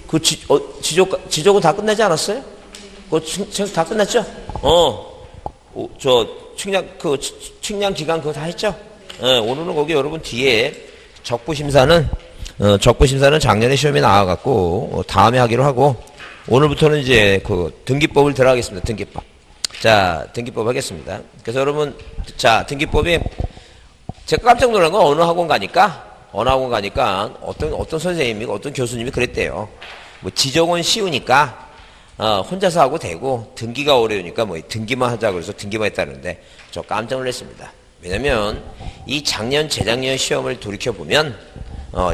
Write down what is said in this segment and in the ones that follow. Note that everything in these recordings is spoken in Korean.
그 지적은 다 끝나지 않았어요? 다 끝났죠? 측량 기간 그거 다 했죠? 오늘은 거기 여러분 뒤에 적부심사는 작년에 시험에 나와갖고, 다음에 하기로 하고, 오늘부터는 이제 그 등기법을 들어가겠습니다. 등기법. 자, 등기법 하겠습니다. 그래서 여러분, 자, 등기법이, 제가 깜짝 놀란 건 어느 학원 가니까, 어떤 선생님이, 어떤 교수님이 그랬대요. 뭐, 지적은 쉬우니까, 혼자서 하고 되고, 등기가 어려우니까 뭐, 등기만 하자 그래서 등기만 했다는데, 저 깜짝 놀랐습니다. 왜냐면, 이 작년, 재작년 시험을 돌이켜보면,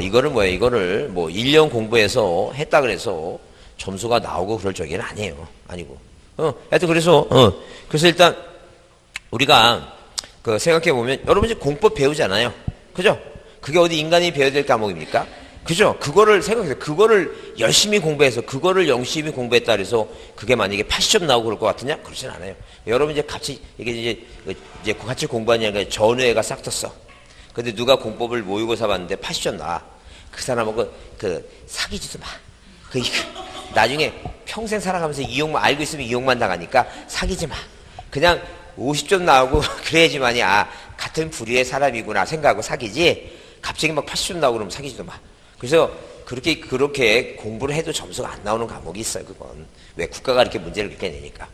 이거를 1년 공부해서 했다 그래서 점수가 나오고 그럴 적에는 아니고. 하여튼 그래서 일단, 우리가, 생각해보면, 여러분 이제 공법 배우잖아요. 그죠? 그게 어디 인간이 배워야 될 과목입니까? 그죠? 그거를 생각해서, 그거를 열심히 공부해서, 그거를 열심히 공부했다 그래서, 그게 만약에 80점 나오고 그럴 것 같으냐? 그렇진 않아요. 여러분 이제 이게 같이 공부하냐니까 전후회가 싹 떴어. 근데 누가 공법을 모의고사 봤는데 80점 나와. 그 사람하고 사귀지도 마. 나중에 평생 살아가면서 알고 있으면 이용만 당하니까 사귀지 마. 그냥 50점 나오고 그래야지만이 같은 부류의 사람이구나 생각하고 사귀지. 갑자기 막 80점 나오고 그러면 사귀지도 마. 그래서 그렇게 공부를 해도 점수가 안 나오는 과목이 있어요. 그건 왜 국가가 이렇게 문제를 그렇게 내니까.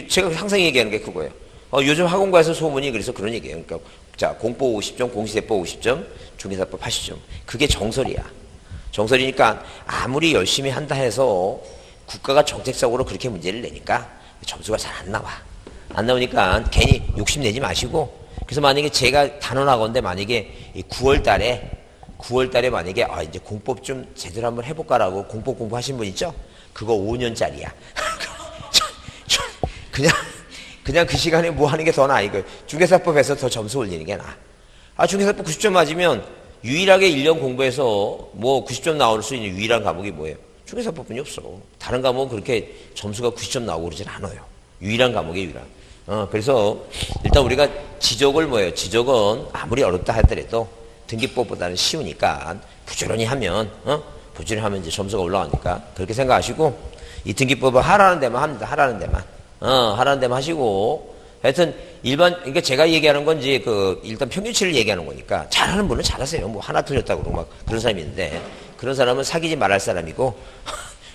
제가 항상 얘기하는 게 그거예요. 요즘 학원가에서 소문이 그래서 그런 얘기예요. 그러니까 자, 공법 50점, 공시대법 50점, 중개사법 80점. 그게 정설이야. 정설이니까 아무리 열심히 한다 해서 국가가 정책적으로 그렇게 문제를 내니까 점수가 잘 안 나와. 안 나오니까 괜히 욕심내지 마시고. 그래서 만약에 제가 단언하건대 만약에 9월 달에 만약에 이제 공법 좀 제대로 한번 해볼까라고 공법 공부하신 분 있죠? 그거 5년짜리야. 그냥 그 시간에 뭐 하는 게 더 나아, 이거. 중개사법에서 더 점수 올리는 게 나아. 중개사법 90점 맞으면 유일하게 1년 공부해서 뭐 90점 나올 수 있는 유일한 과목이 뭐예요? 중개사법뿐이 없어. 다른 과목은 그렇게 점수가 90점 나오고 그러진 않아요. 유일한 과목이 유일한. 그래서 일단 우리가 지적은 아무리 어렵다 하더라도 등기법보다는 쉬우니까 부지런히 하면 이제 점수가 올라가니까 그렇게 생각하시고 이 등기법을 하라는 데만 합니다. 하라는 데만 하시고 하여튼 그러니까 제가 얘기하는 건 이제 일단 평균치를 얘기하는 거니까 잘하는 분은 잘하세요. 뭐 하나 틀렸다고 그러고 막 그런 사람이 있는데 그런 사람은 사귀지 말할 사람이고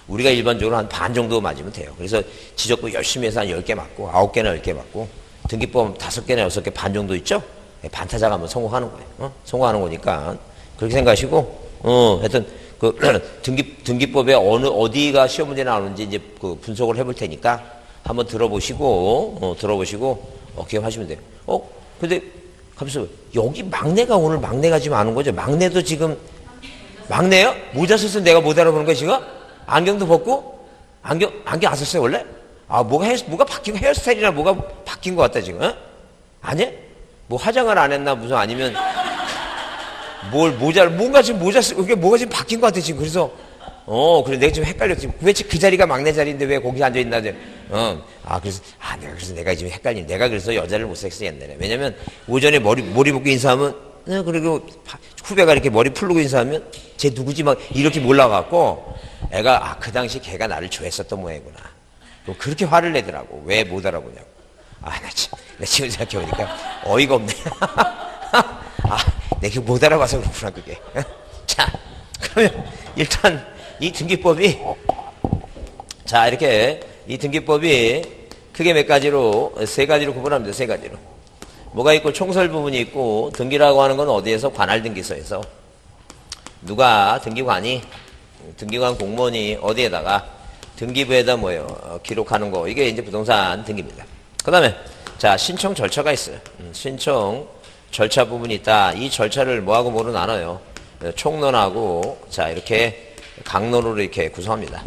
우리가 일반적으로 한 반 정도 맞으면 돼요. 그래서 지적도 열심히 해서 한 10개 맞고 9개나 10개 맞고 등기법 5개나 6개 반 정도 있죠? 반타작 하면 성공하는 거예요. 성공하는 거니까 그렇게 생각하시고 하여튼 등기법에 어디가 시험 문제 나오는지 이제 분석을 해볼 테니까 한번 들어보시고 기억하시면 돼요. 근데 가만있어. 여기 오늘 막내가 지금 아는 거죠? 막내도 지금 막내요? 모자 썼을 때 내가 못 알아보는 거야 지금? 안경도 벗고? 안경 안 썼어요 원래? 뭐가 바뀐 거 헤어스타일이나 뭐가 바뀐 것 같다 지금? 아니야? 뭐 화장을 안 했나 무슨 아니면 뭔가 지금 모자 쓰고 이게 뭐가 지금 바뀐 것 같아 지금. 그래서 그래 내가 지금 헷갈렸지. 왜 그 자리가 막내 자리인데 왜 거기 앉아 있나? 내가 지금 헷갈린. 내가 그래서 여자를 못 섹스 옛날에. 왜냐면 오전에 머리 묶고 인사하면 그리고 후배가 이렇게 머리 풀고 인사하면 쟤 누구지 막 이렇게 몰라갖고 애가 그 당시 걔가 나를 좋아했었던 모양이구나. 그렇게 화를 내더라고. 왜 못 알아보냐고. 나 지금 생각해보니까 어이가 없네. 내가 못 알아봐서 그렇구나 그게. 자, 그러면 일단 이 등기법이 이렇게 이 등기법이 크게 몇 가지로 3가지로 구분합니다. 3가지로. 뭐가 있고 총설 부분이 있고 등기라고 하는 건 어디에서 관할 등기소에서 누가 등기관 공무원이 어디에다가 등기부에다 기록하는 거 이게 이제 부동산 등기입니다. 그 다음에 신청 절차가 있어요. 신청 절차 부분이 있다. 이 절차를 뭐하고 뭐로 나눠요. 총론하고 이렇게 강론으로 이렇게 구성합니다.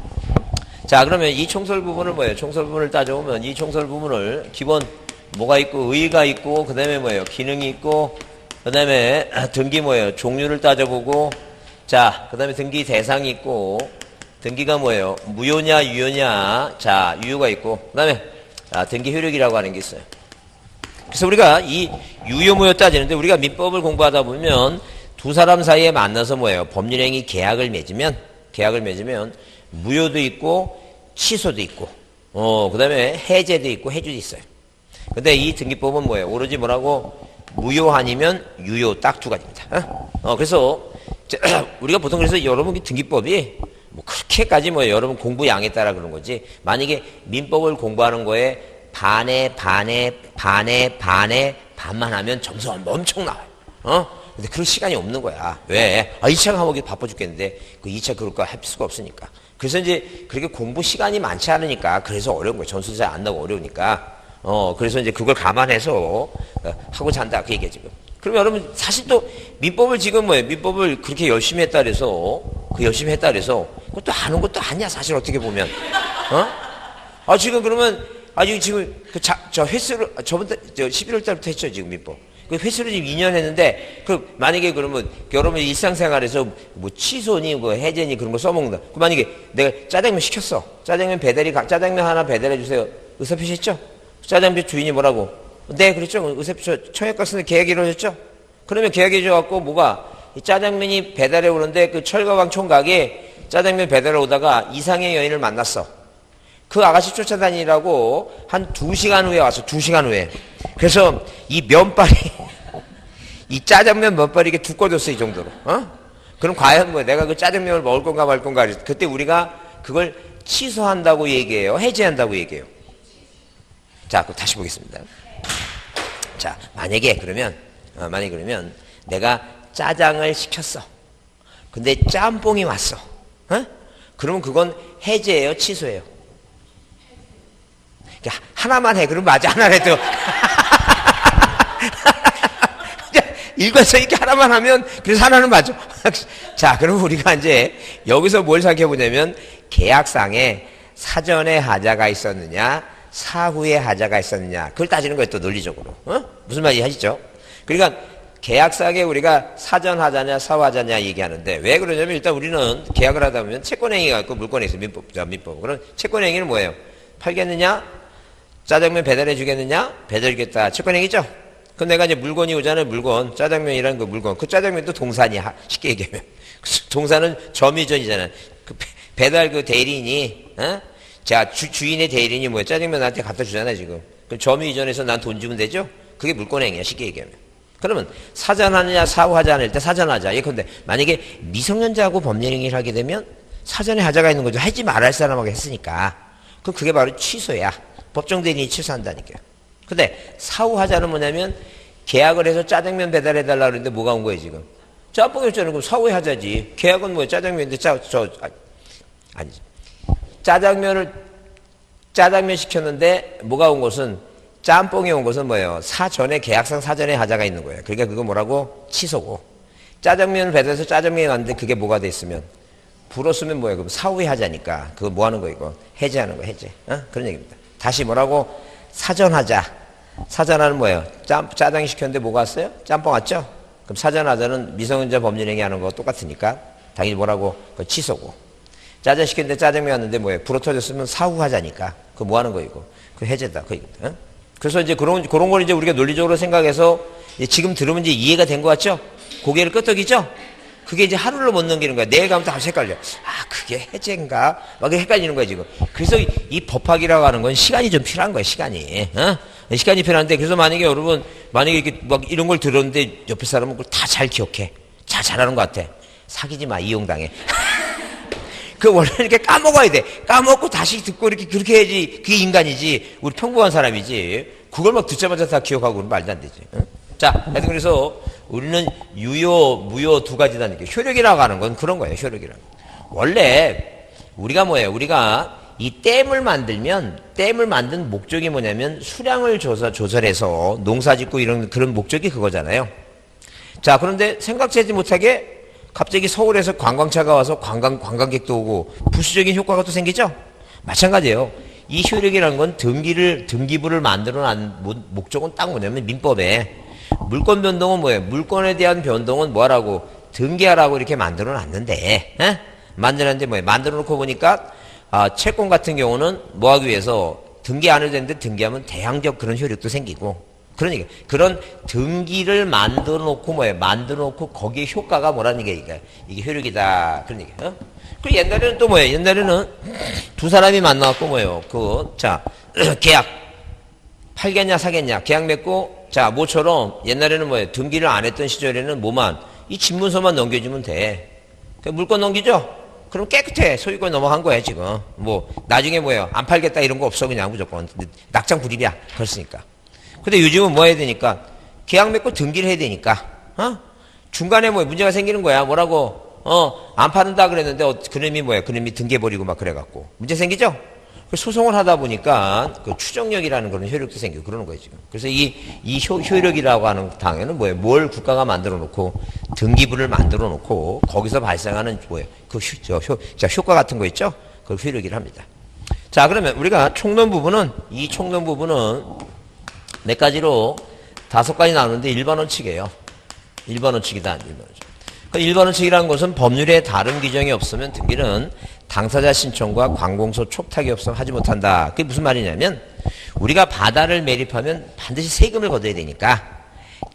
그러면 이 총설 부분을 뭐예요? 총설 부분을 따져보면 이 총설 부분을 기본 뭐가 있고 의의가 있고 그 다음에 기능이 있고 그 다음에 등기 종류를 따져보고 그 다음에 등기 대상이 있고 등기가 무효냐 유효냐 유효가 있고 그 다음에 등기 효력이라고 하는 게 있어요. 그래서 우리가 이 유효 무효 따지는데 우리가 민법을 공부하다 보면 두 사람 사이에 만나서 법률행위 계약을 맺으면 계약을 맺으면 무효도 있고 취소도 있고 그 다음에 해제도 있고 해주도 있어요. 근데 이 등기법은 뭐예요? 오로지 뭐라고? 무효 아니면 유효 딱 두 가지입니다. 그래서 우리가 보통 그래서 여러분 등기법이 뭐 그렇게까지 뭐 여러분 공부 양에 따라 그런 거지. 만약에 민법을 공부하는 거에 반만 하면 점수 엄청 나와요. 근데 그럴 시간이 없는 거야. 왜? 2차 과목이 바빠 죽겠는데 그 2차 그럴 거 할 수가 없으니까. 그래서 이제 그렇게 공부 시간이 많지 않으니까 그래서 어려운 거예요. 점수도 잘 안 나고 어려우니까. 그래서 이제 그걸 감안해서 하고자 한다. 그 얘기야, 지금. 그럼 여러분, 사실 또 민법을 지금 뭐예요? 민법을 그렇게 열심히 했다 그래서, 그것도 아는 것도 아니야, 사실 어떻게 보면. 지금 그러면, 지금 저 횟수를, 저번 달, 11월 달부터 했죠, 지금 민법. 그 횟수를 지금 2년 했는데, 만약에 그러면 여러분 일상생활에서 뭐 취소니, 뭐 해제니 그런 거 써먹는다. 만약에 내가 짜장면 시켰어. 짜장면 하나 배달해 주세요. 의사표시 했죠? 짜장면 주인이 뭐라고? 네, 그랬죠. 의사표시 청약가 쓰는데 계약이 이루어졌죠? 그러면 계약이 이루어졌고, 이 짜장면이 배달해 오는데 그 철가방 총각이 짜장면 배달해 오다가 이상의 여인을 만났어. 그 아가씨 쫓아다니라고 한 2시간 후에 왔어. 2시간 후에. 그래서 이 면발이, 이 짜장면 면발이 이게 두꺼워졌어, 이 정도로. 그럼 과연 내가 그 짜장면을 먹을 건가 말 건가. 그때 우리가 그걸 취소한다고 얘기해요? 해제한다고 얘기해요? 자, 그럼 다시 보겠습니다. 자, 만약에 그러면 내가 짜장을 시켰어. 근데 짬뽕이 왔어. 그러면 그건 해제예요? 취소예요? 하나만 해. 그럼 맞아. 하나를 해도. 일관성 있게 하나만 하면 그래서 하나는 맞아. 자, 그럼 우리가 이제 여기서 뭘 생각해 보냐면 계약상에 사전에 하자가 있었느냐 사후에 하자가 있었느냐 그걸 따지는 거예요. 또 논리적으로. 무슨 말인지 하시죠? 그러니까 계약상에 우리가 사전 하자냐 사후 하자냐 얘기하는데 왜 그러냐면 일단 우리는 계약을 하다 보면 채권행위가 있고 물권이 있어요. 민법. 그럼 채권행위는 뭐예요? 팔겠느냐? 짜장면 배달해 주겠느냐? 배달해 주겠다. 채권행위죠? 그럼 내가 이제 물건이 오잖아요. 물건. 짜장면이라는 거 물건. 그 짜장면도 동산이야. 쉽게 얘기하면. 동산은 점유전이잖아요. 그 배달 그 대리인이 자, 주인의 대리인이 뭐야? 짜장면 나한테 갖다 주잖아요, 지금. 그럼 점유 이전해서 난 돈 주면 되죠? 그게 물권행위야, 쉽게 얘기하면. 그러면 사전하느냐, 사후하자 할 때 사전하자. 예컨대 만약에 미성년자하고 법률행위를 하게 되면 사전에 하자가 있는 거죠. 하지 말할 사람하고 했으니까. 그럼 그게 바로 취소야. 법정 대리인이 취소한다니까요. 근데 사후하자는 뭐냐면 계약을 해서 짜장면 배달해달라 그러는데 뭐가 온 거예요, 지금? 짬뽕이 없잖아요. 그럼 사후에 하자지. 계약은 뭐예요? 짜장면인데 아니지. 짜장면 시켰는데 뭐가 온 것은 짬뽕이 온 것은 뭐예요? 사전에 계약상 사전에 하자가 있는 거예요. 그러니까 그거 뭐라고? 취소고. 짜장면을 배달해서 짜장면이 왔는데 그게 뭐가 돼 있으면 불었으면 뭐예요? 그럼 사후에 하자니까 그거 뭐 하는 거 이거? 해제하는 거 해제. 그런 얘기입니다. 다시 뭐라고? 사전하자. 사전하는 뭐예요? 짜장이 시켰는데 뭐가 왔어요? 짬뽕 왔죠? 그럼 사전하자는 미성년자 법률행위 하는 거 똑같으니까 당연히 뭐라고? 그 취소고. 짜장 시켰는데 짜장면 왔는데 뭐예요? 불어 터졌으면 사후하자니까. 그 뭐 하는 거 이거? 그 해제다. 그 얘기입니다. 그래서 이제 그런 걸 이제 우리가 논리적으로 생각해서 지금 들으면 이제 이해가 된 것 같죠? 고개를 끄덕이죠? 그게 이제 하루를 못 넘기는 거야. 내일 가면 다시 헷갈려. 그게 해제인가? 막 헷갈리는 거야, 지금. 그래서 이 법학이라고 하는 건 시간이 좀 필요한 거야, 시간이. 시간이 필요한데, 그래서 만약에 여러분, 이렇게 막 이런 걸 들었는데 옆에 사람은 그걸 다 잘 기억해. 잘하는 것 같아. 사귀지 마, 이용당해. 그 원래 이렇게 까먹어야 돼. 까먹고 다시 듣고 이렇게 그렇게 해야지. 그게 인간이지. 우리 평범한 사람이지. 그걸 막 듣자마자 다 기억하고 그러면 말도 안 되지. 자, 하여튼 그래서 우리는 유효, 무효 두 가지다니까. 효력이라고 하는 건 그런 거예요. 효력이라는 거. 원래 우리가 뭐예요? 우리가 이 댐을 만든 목적이 뭐냐면 수량을 조절해서 농사짓고 이런 그런 목적이 그거잖아요. 자, 그런데 생각지 못하게 갑자기 서울에서 관광차가 와서 관광객도 오고 부수적인 효과가 또 생기죠? 마찬가지예요. 이 효력이라는 건 등기부를 만들어 난 목적은 딱 뭐냐면 민법에 물권 변동은 뭐예요? 물권에 대한 변동은 뭐라고? 등기하라고 이렇게 만들어 놨는데, 만들었는데 뭐예요? 만들어 놓고 보니까, 채권 같은 경우는 뭐 하기 위해서 등기 안 해도 되는데 등기하면 대항적 그런 효력도 생기고, 그러니까, 그런 등기를 만들어 놓고 뭐예요? 만들어 놓고 거기에 효과가 뭐라는 게 이게 효력이다. 그런 얘기예요. 그리고 옛날에는 또 뭐예요? 옛날에는 두 사람이 만나갖고 뭐예요? 자, 계약. 팔겠냐, 사겠냐. 계약 맺고, 자, 모처럼 옛날에는 뭐예요? 등기를 안 했던 시절에는 뭐만, 이 집문서만 넘겨주면 돼. 물건 넘기죠? 그럼 깨끗해. 소유권 넘어간 거야, 지금. 뭐, 나중에 뭐예요? 안 팔겠다 이런 거 없어, 그냥 무조건. 낙장 불입이야. 그렇으니까. 근데 요즘은 뭐 해야 되니까? 계약 맺고 등기를 해야 되니까. 중간에 뭐 문제가 생기는 거야. 뭐라고? 안 파는다 그랬는데, 그놈이 뭐야? 그놈이 등기해버리고 막 그래갖고. 문제 생기죠? 소송을 하다 보니까 그 추정력이라는 그런 효력도 생기고 그러는 거예요, 지금. 그래서 이 효력이라고 하는 당에는 뭐예요? 뭘 국가가 만들어 놓고 등기부를 만들어 놓고 거기서 발생하는 뭐예요? 효과 같은 거 있죠? 그걸 효력이라 합니다. 자, 그러면 우리가 총론 부분은 몇 가지로 5가지 나누는데 1번 원칙이에요. 1번 원칙이다. 1번 원칙. 1번 원칙이라는 것은 법률에 다른 규정이 없으면 등기는 당사자 신청과 관공서 촉탁이 없으면 하지 못한다. 그게 무슨 말이냐면 우리가 바다를 매립하면 반드시 세금을 걷어야 되니까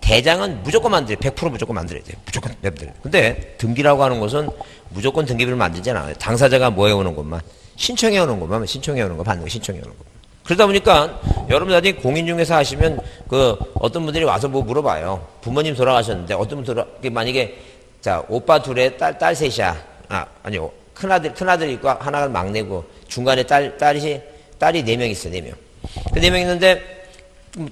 대장은 무조건 만들어요. 100% 무조건 만들어야 돼요. 무조건 만들어요. 근데 등기라고 하는 것은 무조건 등기부를 만들지 않아요. 당사자가 뭐 해오는 것만 신청해 오는 것만 신청해 오는 거 반드시 신청해 오는 것. 그러다 보니까 여러분 나중에 공인중개사 하시면 어떤 분들이 와서 뭐 물어봐요. 부모님 돌아가셨는데 어떤 분 만약에 자, 오빠 둘에 딸 셋이야. 아니요. 큰아들 있고 하나가 막내고 중간에 딸이 4명 있어, 4명. 그 4명 있는데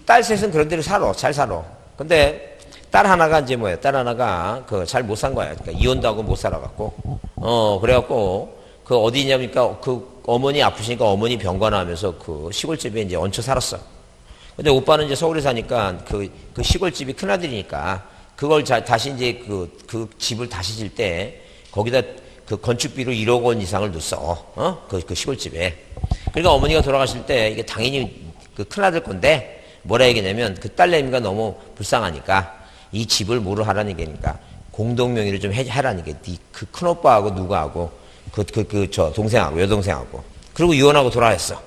딸 셋은 그런 데로 살아. 잘 살아. 근데 딸 하나가 이제 뭐야? 딸 하나가 잘 못 산 거야. 그러니까 이혼도 하고 못 살아갖고. 그래갖고 어디냐니까 어머니 아프시니까 어머니 병관하면서 시골집에 이제 얹혀 살았어. 근데 오빠는 이제 서울에 사니까 그 시골집이 큰아들이니까 그걸 다시 이제 그 집을 다시 질 때 거기다 건축비로 1억 원 이상을 넣었어. 그 시골집에. 그러니까 어머니가 돌아가실 때 이게 당연히 큰아들 건데 뭐라 얘기냐면 딸내미가 너무 불쌍하니까 이 집을 뭐로 하라는 얘기니까 공동명의로 좀 해라는 게 그 큰오빠하고 누구하고 저 동생하고 여동생하고 그리고 이혼하고 돌아갔어.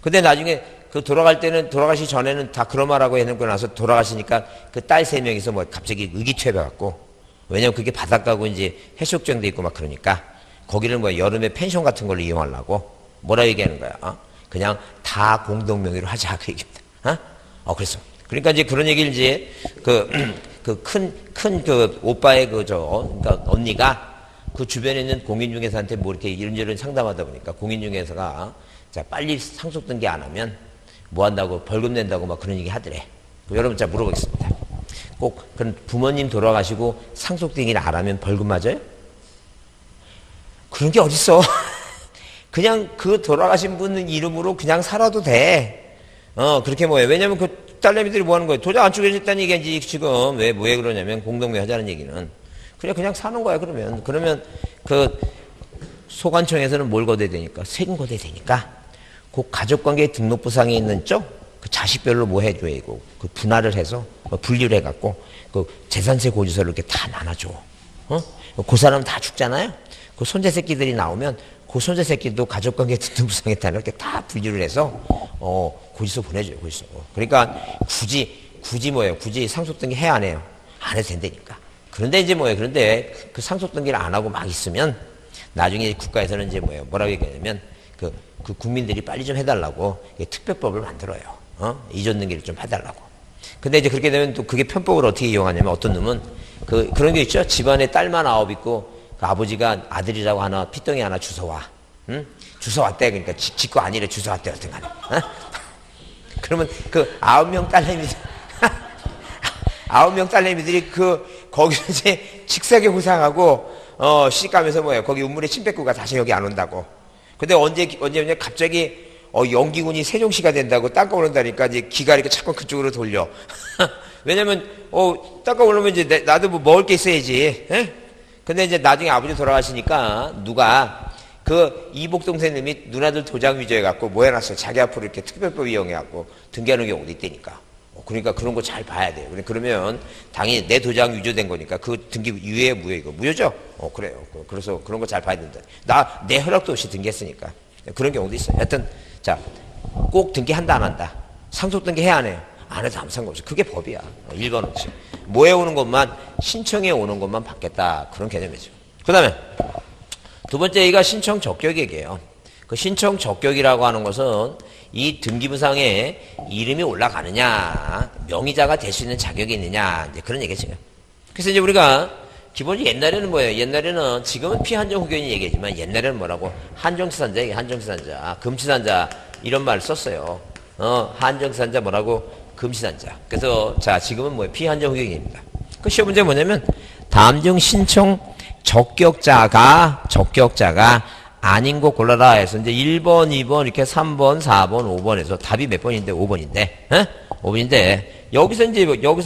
근데 나중에 돌아가시기 전에는 다 그런 말하고 해놓고 나서 돌아가시니까 그 딸 3명이서 뭐 갑자기 의기투합해갖고 왜냐면 그게 바닷가고 이제 해수욕장도 있고 막 그러니까 거기를 뭐 여름에 펜션 같은 걸로 이용하려고 뭐라 얘기하는 거야. 그냥 다 공동명의로 하자 그 얘기입니다. 그랬어. 그러니까 이제 그런 얘기를 이제 큰 오빠의 그러니까 언니가 그 주변에 있는 공인중개사한테 뭐 이렇게 이런저런 상담하다 보니까 공인중개사가 자 빨리 상속 등기 안 하면 뭐 한다고 벌금 낸다고 막 그런 얘기 하더래. 여러분 자 물어보겠습니다. 꼭 그런 부모님 돌아가시고 상속 등기를 안 하면 벌금 맞아요? 그런 게 어딨어? 그냥 돌아가신 분 이름으로 그냥 살아도 돼. 그렇게 뭐예요? 왜냐면 딸내미들이 뭐 하는 거예요? 도장 안 찍어졌다는 얘기지 지금. 왜 그러냐면 공동묘 하자는 얘기는. 그냥 사는 거야, 그러면 소관청에서는 뭘 걷어야 되니까? 세금 걷어야 되니까. 가족관계 등록부상에 있는 자식별로 뭐 해줘야 되고, 분할을 해서, 분리를 해갖고, 재산세 고지서를 이렇게 다 나눠줘. 그 사람 다 죽잖아요? 그 손자 새끼들이 나오면, 그 손자 새끼도 가족관계 등록부상에 다 이렇게 다 분류를 해서, 고지서 보내줘요, 고지서. 그러니까, 굳이 상속등기 해야 안 해요? 안 해도 된다니까. 그런데 그런데 그 상속등기를 안 하고 막 있으면, 나중에 국가에서는 이제 뭐라고 얘기하냐면, 그 국민들이 빨리 좀 해달라고 특별법을 만들어요. 이전 등기를 좀 해달라고. 근데 이제 그렇게 되면 또 그게 편법을 어떻게 이용하냐면 어떤 놈은 그런 게 있죠. 집안에 딸만 9 있고 아버지가 아들이라고 하나 피덩이 하나 주워와. 응? 주워왔대. 그러니까 지 거 아니래. 주워왔대. 어떤 간에. 그러면 9명 딸내미들 9명 딸내미들이 거기서 이제 직사계 후상하고 시집가면서 거기 운물에 침 뱉고가 다시 여기 안 온다고. 근데 언제 갑자기 연기군이 세종시가 된다고 땅가 오른다니까 이제 기가 이렇게 자꾸 그쪽으로 돌려. 왜냐면 땅가 오르면 이제 나도 뭐 먹을 게 있어야지. 에? 근데 이제 나중에 아버지 돌아가시니까 누가 이복 동생님이 누나들 도장 위조해갖고 뭐 해놨어요. 자기 앞으로 이렇게 특별법 이용해갖고 등기하는 경우도 있다니까. 그러니까 그런 거 잘 봐야 돼요. 그러면 당연히 내 도장 위조된 거니까 그 등기 유예 무효 이거 무효죠? 그래요. 그래서 그런 거 잘 봐야 된다. 내 허락도 없이 등기했으니까 그런 경우도 있어요. 하여튼 자 꼭 등기한다 안 한다. 상속 등기 해야 안 해요? 안 해도 아무 상관없어. 그게 법이야. 1번 원칙. 뭐 해오는 것만 신청해 오는 것만 받겠다. 그런 개념이죠. 그 다음에 두 번째 얘기가 신청 적격 얘기예요. 그 신청 적격이라고 하는 것은 이 등기부상에 이름이 올라가느냐, 명의자가 될 수 있는 자격이 있느냐, 이제 그런 얘기죠. 그래서 이제 우리가 기본적으로 옛날에는 뭐예요? 옛날에는 지금은 피한정 후견이 얘기하지만 옛날에는 뭐라고? 한정치산자 얘기, 한정치산자, 금치산자 이런 말을 썼어요. 한정치산자 뭐라고? 금치산자. 그래서 자 지금은 뭐예요? 피한정 후견입니다. 그 시험 문제가 뭐냐면 다음 중 신청 적격자가 아닌 거 골라라 해서 이제 1번, 2번, 이렇게 3번, 4번, 5번에서 답이 몇 번인데? 5번인데. 5번인데, 여기서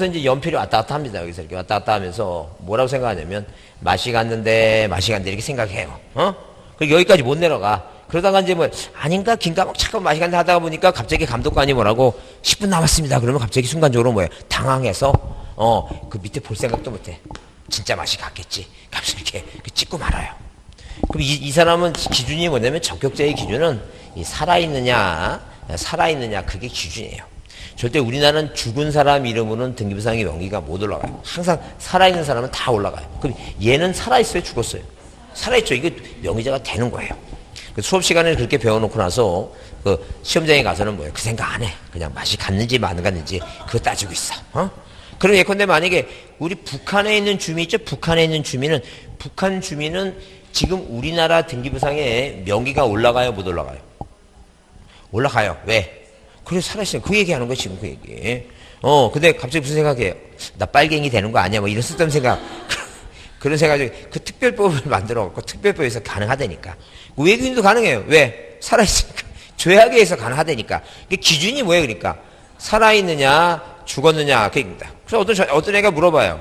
이제 연필이 왔다 갔다 합니다. 여기서 이렇게 왔다 갔다 하면서 뭐라고 생각하냐면, 맛이 갔는데 이렇게 생각해요. 그리고 여기까지 못 내려가. 그러다가 이제 뭐, 아닌가? 긴가? 막 잠깐 맛이 갔는데 하다가 보니까 갑자기 감독관이 뭐라고, 10분 남았습니다. 그러면 갑자기 순간적으로 뭐예요? 당황해서, 그 밑에 볼 생각도 못 해. 진짜 맛이 갔겠지. 갑자기 이렇게 찍고 말아요. 그럼 이 사람은 기준이 뭐냐면 적격자의 기준은 이 살아있느냐 그게 기준이에요. 절대 우리나라는 죽은 사람 이름으로는 등기부상의 명의가 못 올라가요. 항상 살아있는 사람은 다 올라가요. 그럼 얘는 살아있어요, 죽었어요? 살아있죠. 이거 명의자가 되는 거예요. 수업 시간에 그렇게 배워놓고 나서 그 시험장에 가서는 뭐예요? 그 생각 안 해. 그냥 맛이 갔는지 안 갔는지 그거 따지고 있어. 그럼 예컨대 만약에 우리 북한에 있는 주민 있죠? 북한 주민은 지금 우리나라 등기부상에 명의가 올라가요, 못 올라가요? 올라가요. 왜? 그래, 살아있어요. 그 얘기하는 거야, 지금 그 얘기. 근데 갑자기 무슨 생각해요? 나 빨갱이 되는 거 아니야? 뭐 이런 쓸데없는 생각. 그런 생각이 그 특별법을 만들어갖고 특별법에서 가능하다니까. 외국인도 가능해요. 왜? 살아있으니까. 죄악에 의해서 가능하다니까. 이게 기준이 뭐예요, 그러니까? 살아있느냐, 죽었느냐, 그 얘기입니다. 그래서 어떤 애가 물어봐요.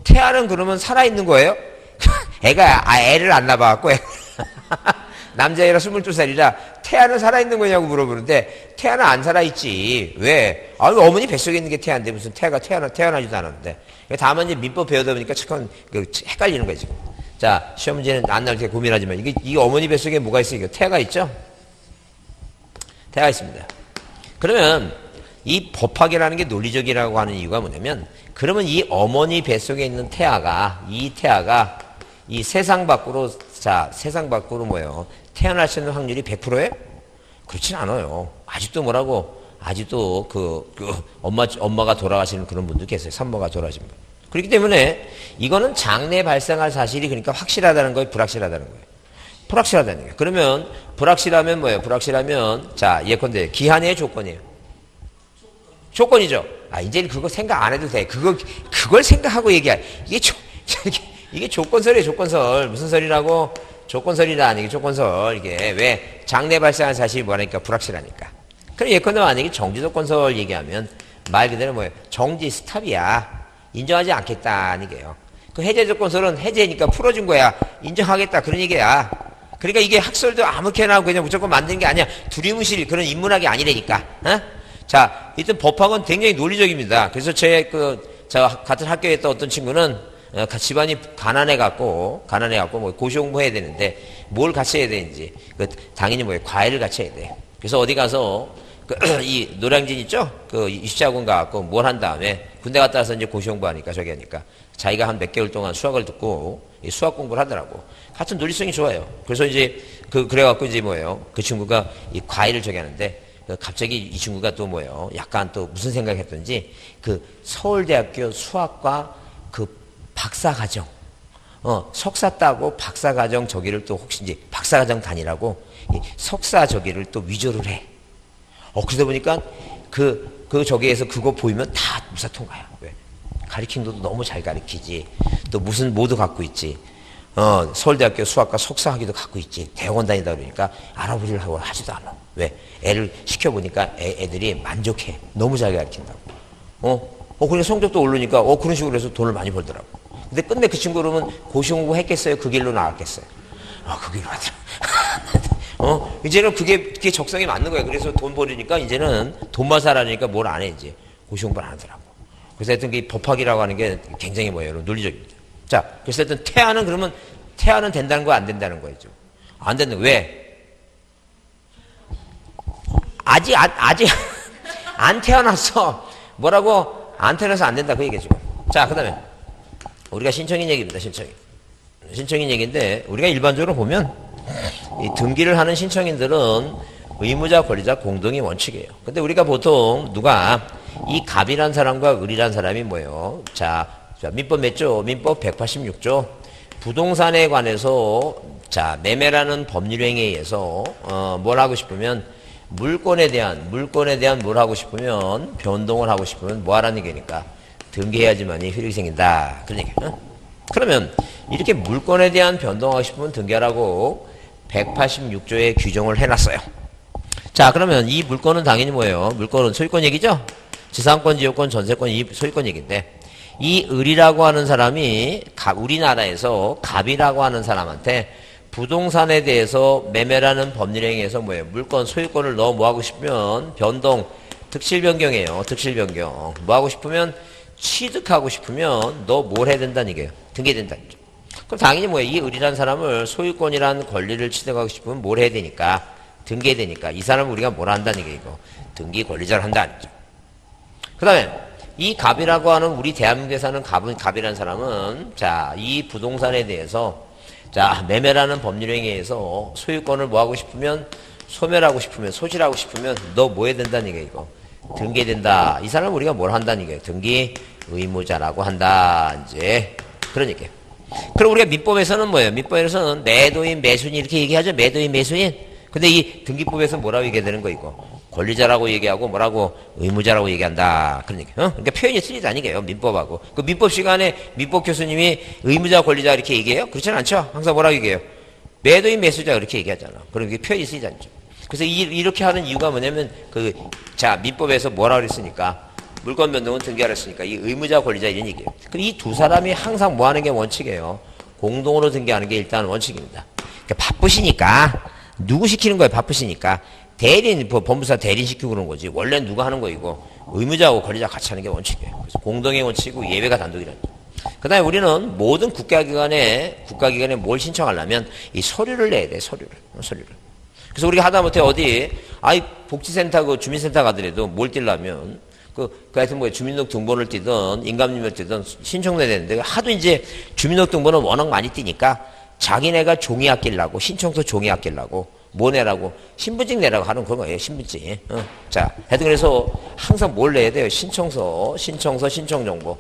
태아는 그러면 살아있는 거예요? 애를 안 낳아갖고, 남자애라 22살이라 태아는 살아있는 거냐고 물어보는데, 태아는 안 살아있지. 왜? 어머니 뱃속에 있는 게 태아인데, 무슨 태아가 태어나지도 않았는데. 다만 이제 민법 배우다 보니까 잠깐 헷갈리는 거지. 자, 시험 문제는 안 나올 때 고민하지만, 이게 어머니 뱃속에 뭐가 있어요? 태아가 있죠? 태아가 있습니다. 그러면, 이 법학이라는 게 논리적이라고 하는 이유가 뭐냐면, 그러면 이 어머니 뱃속에 있는 태아가 이 세상 밖으로 뭐예요? 태어날 수 있는 확률이 100%예요? 그렇진 않아요. 아직도 엄마가 돌아가시는 그런 분들 계세요. 산모가 돌아가신 분. 그렇기 때문에 이거는 장래 발생할 사실이 그러니까 확실하다는 거예요? 불확실하다는 거예요? 불확실하다는 거예요. 그러면 불확실하면 뭐예요? 불확실하면 자, 예컨대 기한의 조건이에요. 조건이죠. 이제 그거 생각 안 해도 돼. 그걸 생각하고 얘기해. 이게 조건설이에요, 조건설. 무슨 설이라고? 조건설이다, 이게 조건설. 이게 왜? 장래 발생한 사실이 뭐라니까? 불확실하니까. 그럼 예컨대 만약에 정지 조건설 얘기하면 말 그대로 뭐예요? 정지 스탑이야. 인정하지 않겠다, 이게요. 그 해제 조건설은 해제니까 풀어준 거야. 인정하겠다, 그런 얘기야. 그러니까 이게 학설도 아무렇게나 그냥 무조건 만드는 게 아니야. 두리뭉실 그런 인문학이 아니라니까. 자, 일단 법학은 굉장히 논리적입니다. 그래서 저 같은 학교에 있던 어떤 친구는 집안이 가난해갖고 뭐 고시 공부해야 되는데 뭘 같이 해야 되는지 당연히 뭐예요? 과외를 같이 해야 돼. 그래서 어디 가서 이 노량진 있죠? 입시학원 가갖고 뭘 한 다음에 군대 갔다 와서 이제 고시 공부하니까 저기 하니까 자기가 한 몇 개월 동안 수학을 듣고 이 수학 공부를 하더라고. 같은 논리성이 좋아요. 그래서 이제 그래갖고 이제 뭐예요? 그 친구가 이 과외를 저기 하는데 갑자기 이 친구가 또 뭐예요? 약간 또 무슨 생각을 했던지 서울대학교 수학과 박사과정, 석사 따고 박사과정 저기를 또 혹시 이제 박사과정 다니라고 석사 저기를 또 위조를 해. 그러다 보니까 저기에서 그거 보이면 다 무사 통과야. 왜? 가르치는 너무 잘 가르치지. 또 무슨 모두 갖고 있지. 서울대학교 수학과 석사 학위도 갖고 있지. 대학원 다니다 그러니까 알아보려고 하지도 않아. 왜? 애를 시켜보니까 애들이 만족해. 너무 잘 가르친다고. 그러니까 성적도 오르니까 그런 식으로 해서 돈을 많이 벌더라고. 근데 끝내 그 친구 그러면 고시 공부 했겠어요? 그 길로 나갔겠어요? 그 길로 하더라. 이제는 그게 적성에 맞는 거예요. 그래서 돈 벌으니까 이제는 돈만 살아니까 뭘 안 해, 이제. 고시 공부를 안 하더라고. 그래서 하여튼 이 법학이라고 하는 게 굉장히 뭐예요? 논리적입니다. 자, 그래서 하여튼 태아는 된다는 거야, 안 된다는 거죠? 안 된다. 왜? 아직 안 태어났어. 뭐라고? 안 태어나서 안 된다. 그 얘기죠. 자, 그 다음에. 우리가 신청인 얘기입니다, 신청인. 신청인 얘기인데 우리가 일반적으로 보면 이 등기를 하는 신청인들은 의무자, 권리자 공동의 원칙이에요. 근데 우리가 보통 누가 이 갑이란 사람과 을이란 사람이 뭐예요? 자, 민법 몇 조? 민법 186조. 부동산에 관해서 자, 매매라는 법률행위에 의해서 뭘 하고 싶으면 물건에 대한 뭘 하고 싶으면 변동을 하고 싶으면 뭐 하라는 얘기니까 등기해야지만이 효력이 생긴다. 그런 얘기예요. 그러면 이렇게 물건에 대한 변동하고 싶으면 등기하라고 186조에 규정을 해놨어요. 자, 그러면 이 물건은 당연히 뭐예요? 물건은 소유권 얘기죠? 지상권, 지역권, 전세권, 이 소유권 얘기인데 이 을이라고 하는 사람이 우리나라에서 갑이라고 하는 사람한테 부동산에 대해서 매매라는 법률행위에서 뭐예요? 물건, 소유권을 너 뭐 하고 싶으면 변동, 득실 변경이에요. 득실 변경. 뭐 하고 싶으면 취득하고 싶으면 너 뭘 해야 된다는 얘기예요? 등기된다는 얘기죠. 그럼 당연히 뭐예요? 이 을이라는 사람을 소유권이라는 권리를 취득하고 싶으면 뭘 해야 되니까? 등기해야 되니까. 이 사람을 우리가 뭘 한다는 얘기고 등기 권리자를 한다는 얘기죠. 그 다음에 이 갑이라고 하는 우리 대한민국에 사는 갑이라는 사람은 자, 이 부동산에 대해서 자, 매매라는 법률행위에서 소유권을 뭐 하고 싶으면 소멸하고 싶으면 소실하고 싶으면 너 뭐 해야 된다는 얘기야 이거 등기해야 된다. 이 사람은 우리가 뭘 한다는 얘기예요. 등기 의무자라고 한다. 이제 그런 얘기예요. 그럼 우리가 민법에서는 뭐예요? 민법에서는 매도인 매수인 이렇게 얘기하죠. 매도인 매수인. 근데 이 등기법에서 뭐라고 얘기해야 되는 거 이거 권리자라고 얘기하고 뭐라고 의무자라고 얘기한다. 그런 얘기. 그러니까 표현이 틀리다는 얘기예요. 민법하고. 그 민법 시간에 민법 교수님이 의무자 권리자 이렇게 얘기해요? 그렇지는 않죠. 항상 뭐라고 얘기해요? 매도인 매수자 이렇게 얘기하잖아. 그럼 이게 표현이 틀리지 않죠. 그래서 이렇게 하는 이유가 뭐냐면 자 민법에서 뭐라고 그랬으니까 물건 변동은 등기하라 했으니까 이 의무자 권리자 이런 얘기예요. 이 두 사람이 항상 뭐 하는 게 원칙이에요? 공동으로 등기하는 게 일단 원칙입니다. 그러니까 바쁘시니까 누구 시키는 거예요? 바쁘시니까 대리인, 법무사 대리인 시키고 그런 거지. 원래는 누가 하는 거 이거 의무자하고 권리자 같이 하는 게 원칙이에요. 그래서 공동의 원칙이고 예외가 단독이라는 거예요. 그 다음에 우리는 모든 국가기관에 뭘 신청하려면 이 서류를 내야 돼. 서류를. 그래서 우리가 하다못해 어디 복지센터 주민센터 가더라도 뭘 띄려면 하여튼 뭐 주민등록번호를 띄든 인감증명을 띄든 신청해야 되는데 하도 이제 주민등록번호는 워낙 많이 띄니까 자기네가 종이 아끼려고 신청서 종이 아끼려고 뭐 내라고 신분증 내라고 하는 그런 거예요. 신분증. 자, 하여튼 그래서 항상 뭘 내야 돼요? 신청서, 신청정보.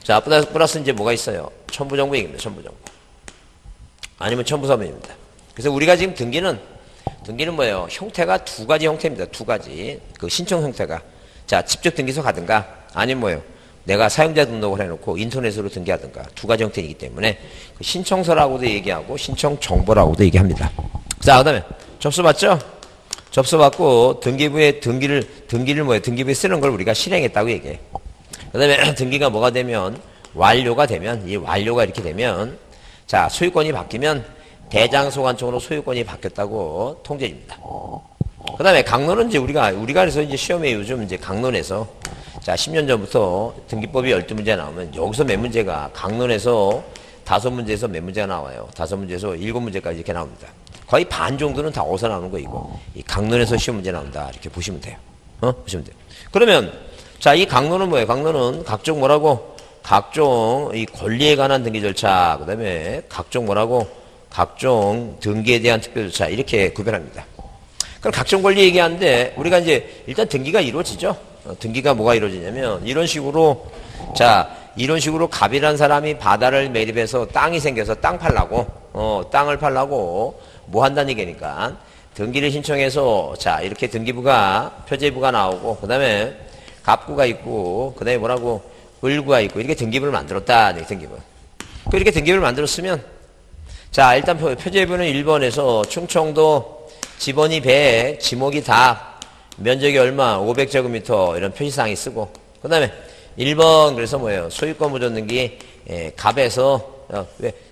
자, 플러스 이제 뭐가 있어요? 첨부정보 얘기입니다. 첨부정보. 아니면 첨부서면입니다. 그래서 우리가 지금 등기는 뭐예요? 형태가 두 가지 형태입니다. 두 가지. 그 신청 형태가. 자, 직접 등기소 가든가 아니면 뭐예요? 내가 사용자 등록을 해놓고 인터넷으로 등기하든가 두 가지 형태이기 때문에 그 신청서라고도 얘기하고 신청정보라고도 얘기합니다. 자, 그 다음에 접수 받죠? 접수 받고 등기부에 등기를 뭐예요? 등기부에 쓰는 걸 우리가 실행했다고 얘기해. 그 다음에 등기가 뭐가 되면 완료가 되면 이 완료가 이렇게 되면 자, 소유권이 바뀌면 대장소관청으로 소유권이 바뀌었다고 통지입니다. 그 다음에 강론은 이제 우리가 그래서 이제 시험에 요즘 이제 강론에서 자, 10년 전부터 등기법이 12문제 나오면 여기서 몇 문제가 강론에서 5문제에서 몇 문제가 나와요. 5문제에서 7문제까지 이렇게 나옵니다. 거의 반 정도는 다 어디서 나오는 거 이거. 이 강론에서 시험 문제 나온다. 이렇게 보시면 돼요. 보시면 돼요. 그러면 자, 이 강론은 뭐예요? 강론은 각종 뭐라고? 각종 이 권리에 관한 등기 절차, 그 다음에 각종 뭐라고? 각종 등기에 대한 특별 절차 이렇게 구별합니다. 그럼 각종 권리 얘기하는데 우리가 이제 일단 등기가 이루어지죠. 등기가 뭐가 이루어지냐면 이런 식으로 갑이란 사람이 바다를 매립해서 땅이 생겨서 땅 팔라고 땅을 팔라고 뭐 한다는 얘기니까 등기를 신청해서 자, 이렇게 등기부가 표제부가 나오고 그다음에 갑구가 있고 그다음에 뭐라고 을구가 있고 이렇게 등기부를 만들었다. 등기부. 이렇게 등기부를 만들었으면 자, 일단 표제부는 1번에서 충청도 지번이 100, 지목이 다 면적이 얼마 500제곱미터 이런 표시사항이 쓰고 그 다음에 1번 그래서 뭐예요? 소유권 보존등기 갑에서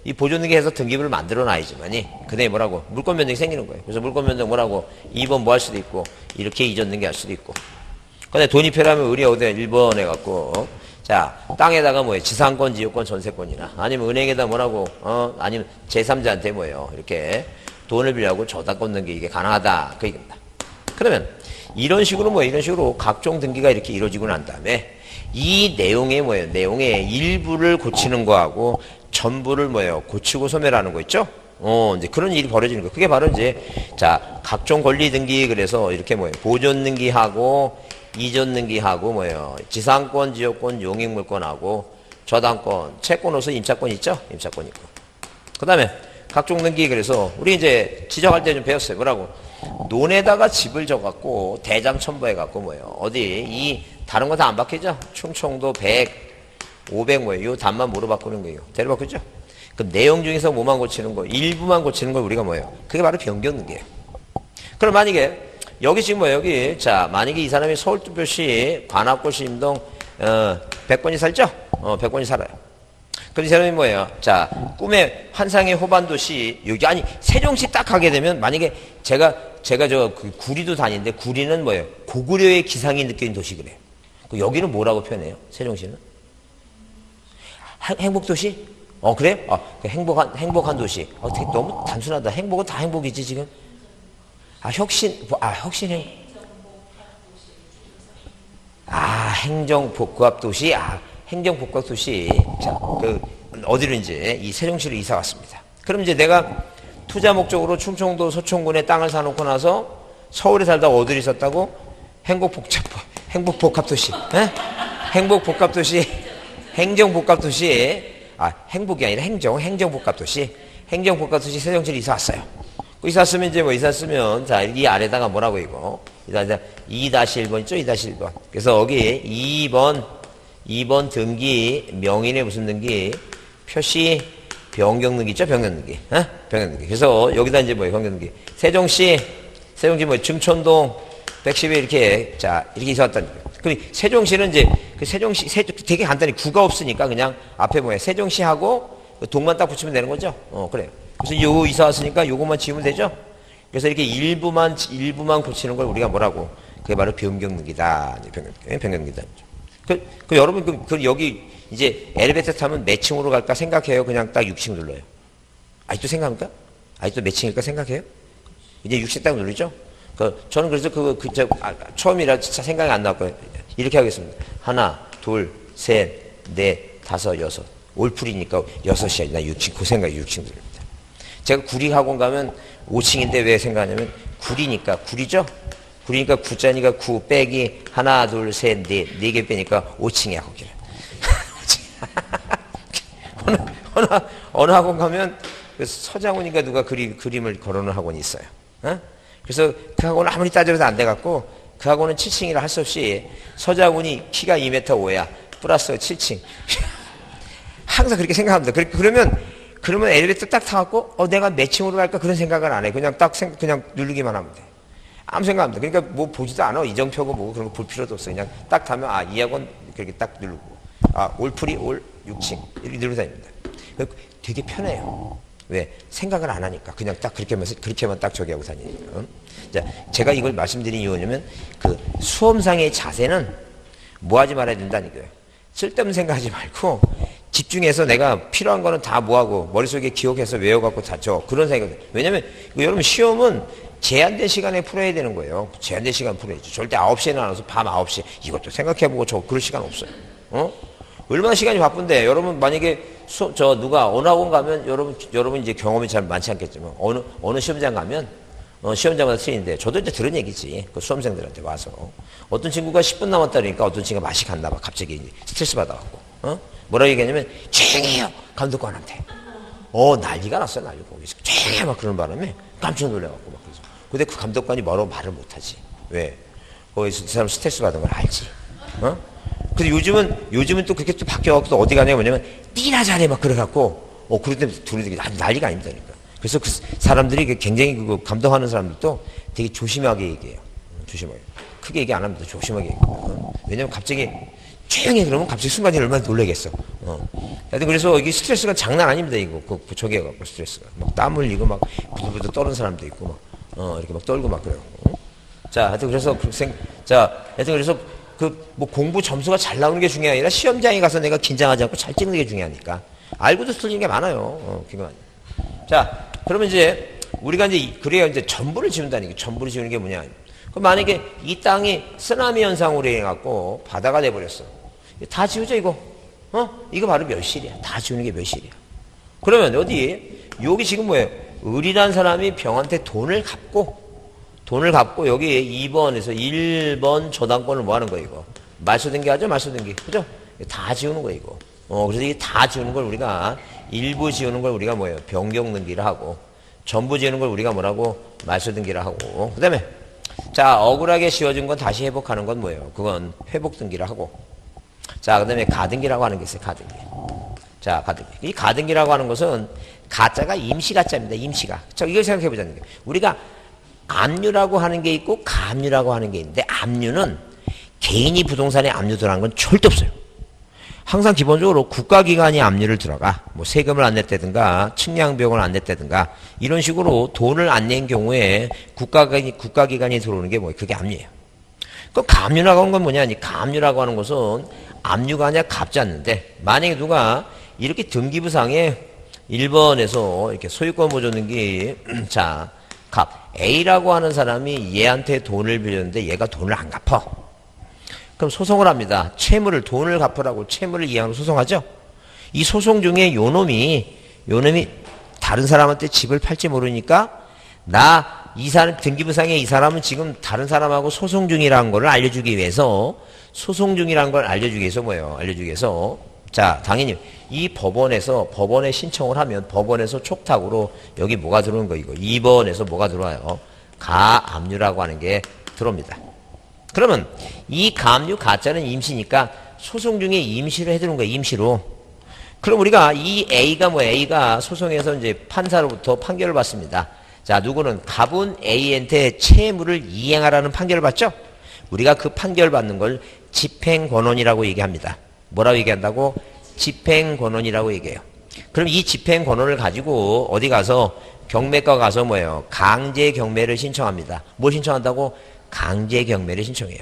이 보존등기 해서 등기부를 만들어 놔야지만이 그 다음에 뭐라고? 물권 변동이 생기는 거예요. 그래서 물권 변동 뭐라고? 2번 뭐 할 수도 있고 이렇게 이전 등기 할 수도 있고 그 다음에 돈이 필요하면 을이 어디 1번 해갖고 자, 땅에다가 뭐예요? 지상권, 지역권, 전세권이나 아니면 은행에다 뭐라고 아니면 제3자한테 뭐예요? 이렇게 돈을 빌려고 저당권 등기 이게 가능하다. 그 얘기입니다. 그러면 이런 식으로 각종 등기가 이렇게 이루어지고 난 다음에 이 내용에 뭐예요? 내용의 일부를 고치는 거하고 전부를 뭐예요? 고치고 소멸하는 거 있죠? 이제 그런 일이 벌어지는 거. 그게 바로 이제, 자, 각종 권리 등기, 그래서 이렇게 뭐예요? 보존 등기하고, 이전 등기하고, 뭐예요? 지상권, 지역권, 용익물권하고, 저당권, 채권으로서 임차권 있죠? 임차권 있고. 그 다음에, 각종 등기, 그래서, 우리 이제 지적할 때 좀 배웠어요. 뭐라고? 논에다가 집을 져갖고, 대장 첨부해갖고, 뭐예요? 어디, 다른 거 다 안 바뀌죠? 충청도 100, 500 뭐예요? 요 답만 뭐로 바꾸는 거예요? 대로 바꾸죠? 그 내용 중에서 뭐만 고치는 거, 일부만 고치는 걸 우리가 뭐예요? 그게 바로 변경등기예요. 그럼 만약에 여기 지금 뭐예요? 여기 자 만약에 이 사람이 서울특별시 관악구시 임동 100번이 살죠? 100번이 살아요. 그럼 이 사람이 뭐예요? 자 꿈의 환상의 호반도시 여기 아니 세종시 딱 가게 되면 만약에 제가 저 그 구리도 다니는데 구리는 뭐예요? 고구려의 기상이 느껴진 도시 그래요. 여기는 뭐라고 표현해요? 세종시는? 행복도시? 그래요? 행복한 도시. 되게 너무 단순하다. 행복은 다 행복이지, 지금? 혁신. 행정복합도시. 행정복합도시. 자, 어디로 이제, 이 세종시로 이사 왔습니다. 그럼 이제 내가 투자 목적으로 충청도 서촌군에 땅을 사놓고 나서 서울에 살다가 어디로 있었다고? 행복복합도시. 행복복합도시. 행정복합도시. 행복이 아니라 행정복합도시. 행정복합도시 세종시로 이사 왔어요. 이사 왔으면 이제 이사 왔으면, 자, 이 아래다가 뭐라고 이거? 2-1번 있죠? 2-1번. 그래서 여기 2번 등기, 명인의 무슨 등기? 표시, 변경등기 있죠? 변경등기. 변경등기. 그래서 여기다 이제 변경등기. 세종시 증촌동 110에 이렇게, 자, 이렇게 이사 왔다는 거예요. 세종시는 이제, 되게 간단히 구가 없으니까 그냥 앞에 세종시하고 동만 딱 붙이면 되는 거죠? 그래요. 그래서 요거 이사 왔으니까 요것만 지우면 되죠? 그래서 이렇게 일부만 고치는 걸 우리가 뭐라고? 그게 바로 변경등기다. 변경등기다. 여러분, 여기 이제 엘리베이터 타면 몇 층으로 갈까 생각해요? 그냥 딱 6층 눌러요. 아직도 생각합니까? 아직도 몇 층일까 생각해요? 이제 6층 딱 누르죠? 저는 그래서 처음이라 진짜 생각이 안 났고요. 이렇게 하겠습니다. 하나, 둘, 셋, 넷, 다섯, 여섯. 올풀이니까 6이야. 나 6층, 그 생각이 6층 들립니다. 제가 구리학원 가면 5층인데 왜 생각하냐면 구리죠? 구리니까 9자니까 9 빼기 하나, 둘, 셋, 넷, 4개 빼니까 5층이야, 거기는. 어느 학원 가면 서장훈인가 누가 그림을 걸어놓은 학원이 있어요. 그래서 그 학원은 아무리 따져도 안 돼갖고 그 학원은 7층이라 할 수 없이 서장훈이 키가 2m 5야. 플러스 7층. 항상 그렇게 생각합니다. 그러면 엘리베이터 딱 타갖고 내가 몇 층으로 갈까 그런 생각을 안 해. 그냥 그냥 누르기만 하면 돼. 아무 생각 안 돼. 그러니까 뭐 보지도 않아. 이정표고 뭐고 그런 거 볼 필요도 없어. 그냥 딱 타면 이 학원 그렇게 딱 누르고 올풀이 올 6층 이렇게 누르고 다닙니다. 되게 편해요. 왜? 생각을 안 하니까. 그냥 딱 그렇게만 딱 저기 하고 다니니까. 자, 제가 이걸 말씀드린 이유는 수험상의 자세는 뭐 하지 말아야 된다는 거예요. 쓸데없는 생각하지 말고 집중해서 내가 필요한 거는 다 뭐하고 머릿속에 기억해서 외워갖고 다 그런 생각. 왜냐면 여러분 시험은 제한된 시간에 풀어야 되는 거예요. 제한된 시간 풀어야죠. 절대 9시에는 안 와서 밤 9시 이것도 생각해보고 그럴 시간 없어요. 얼마나 시간이 바쁜데 여러분 만약에 누가 어느 학원 가면 여러분 이제 경험이 잘 많지 않겠지만 어느 시험장 가면 시험장마다 틀리는데 저도 이제 들은 얘기지. 그 수험생들한테 와서 어떤 친구가 10분 남았다니까 어떤 친구가 맛이 갔나 봐. 갑자기 이제 스트레스 받아갖고 뭐라고 얘기하냐면 조용히 해요 감독관한테. 난리가 났어요. 난리가. 조용히 해 막 그런 바람에 깜짝 놀래갖고 막 그래서. 근데 그 감독관이 뭐라고 말을 못하지. 왜? 거기서 그 사람 스트레스 받은 걸 알지. 근데 요즘은 또 그렇게 또 바뀌어갖고 또 어디 가냐 뭐냐면 니나 잘해 막 그래갖고 그럴 때 둘이 난리가 아닙니다. 그러니까. 그래서 그 사람들이 굉장히 그거 감독하는 사람들도 되게 조심하게 얘기해요. 조심하게. 크게 얘기 안 합니다. 조심하게 얘기해요. 왜냐면 갑자기 조용히 그러면 갑자기 순간에 얼마나 놀라겠어. 하여튼 그래서 이게 스트레스가 장난 아닙니다. 이거 저기 해갖고 스트레스가 막 땀 흘리고 막 부들부들 떠는 사람도 있고 막 이렇게 막 떨고 막 그래요. 자, 하여튼 그래서 하여튼 그래서 뭐 공부 점수가 잘 나오는 게 중요한 게 아니라 시험장에 가서 내가 긴장하지 않고 잘 찍는 게 중요하니까. 알고도 틀리는 게 많아요. 그거 아니에요. 자, 그러면 이제 우리가 그래야 이제 전부를 지운다는 게 전부를 지우는 게 뭐냐. 그럼 만약에 이 땅이 쓰나미 현상으로 해갖고 바다가 돼버렸어. 다 지우죠, 이거. 이거 바로 멸실이야. 다 지우는 게 멸실이야. 그러면 어디 여기 지금 뭐예요? 을이란 사람이 병한테 돈을 갚고 여기 2번에서 1번 저당권을 뭐 하는 거예요, 이거? 말소등기하죠, 말소등기. 그죠? 다 지우는 거예요, 이거. 그래서 이게 다 지우는 걸 우리가, 일부 지우는 걸 우리가 뭐예요? 변경등기를 하고, 전부 지우는 걸 우리가 뭐라고? 말소등기를 하고. 그 다음에, 자, 억울하게 지워진 건 다시 회복하는 건 뭐예요? 그건 회복등기를 하고. 자, 그 다음에 가등기라고 하는 게 있어요, 가등기. 자, 가등기. 이 가등기라고 하는 것은, 가짜가 임시가짜입니다, 임시가. 자, 이걸 생각해 보자는 게. 우리가 압류라고 하는 게 있고, 가압류라고 하는 게 있는데, 압류는 개인이 부동산에 압류 들어가는 건 절대 없어요. 항상 기본적으로 국가기관이 압류를 들어가, 뭐 세금을 안 냈다든가, 측량비용을 안 냈다든가, 이런 식으로 돈을 안 낸 경우에 국가기관이 들어오는 게 뭐예요? 그게 압류예요. 그 가압류라고 하는 건 뭐냐? 가압류라고 하는 것은 압류가 아니라 갚지 않는데, 만약에 누가 이렇게 등기부상에 1번에서 이렇게 소유권 보존등기, 자, A라고 하는 사람이 얘한테 돈을 빌렸는데 얘가 돈을 안 갚아. 그럼 소송을 합니다. 채무를, 돈을 갚으라고 채무를 이행하고 소송하죠? 이 소송 중에 요놈이 다른 사람한테 집을 팔지 모르니까 이 사람, 등기부상에 이 사람은 지금 다른 사람하고 소송 중이라는 걸 알려주기 위해서 뭐예요? 알려주기 위해서. 자, 당연히 이 법원에 신청을 하면 법원에서 촉탁으로 여기 뭐가 들어오는 거 이거. 2번에서 뭐가 들어와요? 가압류라고 하는 게 들어옵니다. 그러면 이 가압류 가짜는 임시니까 소송 중에 임시로 해두는 거예요. 임시로. 그럼 우리가 이 A가 소송에서 이제 판사로부터 판결을 받습니다. 자, 누구는 갑은 A한테 채무를 이행하라는 판결을 받죠? 우리가 그 판결을 받는 걸 집행권원이라고 얘기합니다. 뭐라고 얘기한다고? 집행권원이라고 얘기해요. 그럼 이 집행권원을 가지고 어디 가서 경매과 가서 뭐예요? 강제경매를 신청합니다. 뭘 신청한다고? 강제경매를 신청해요.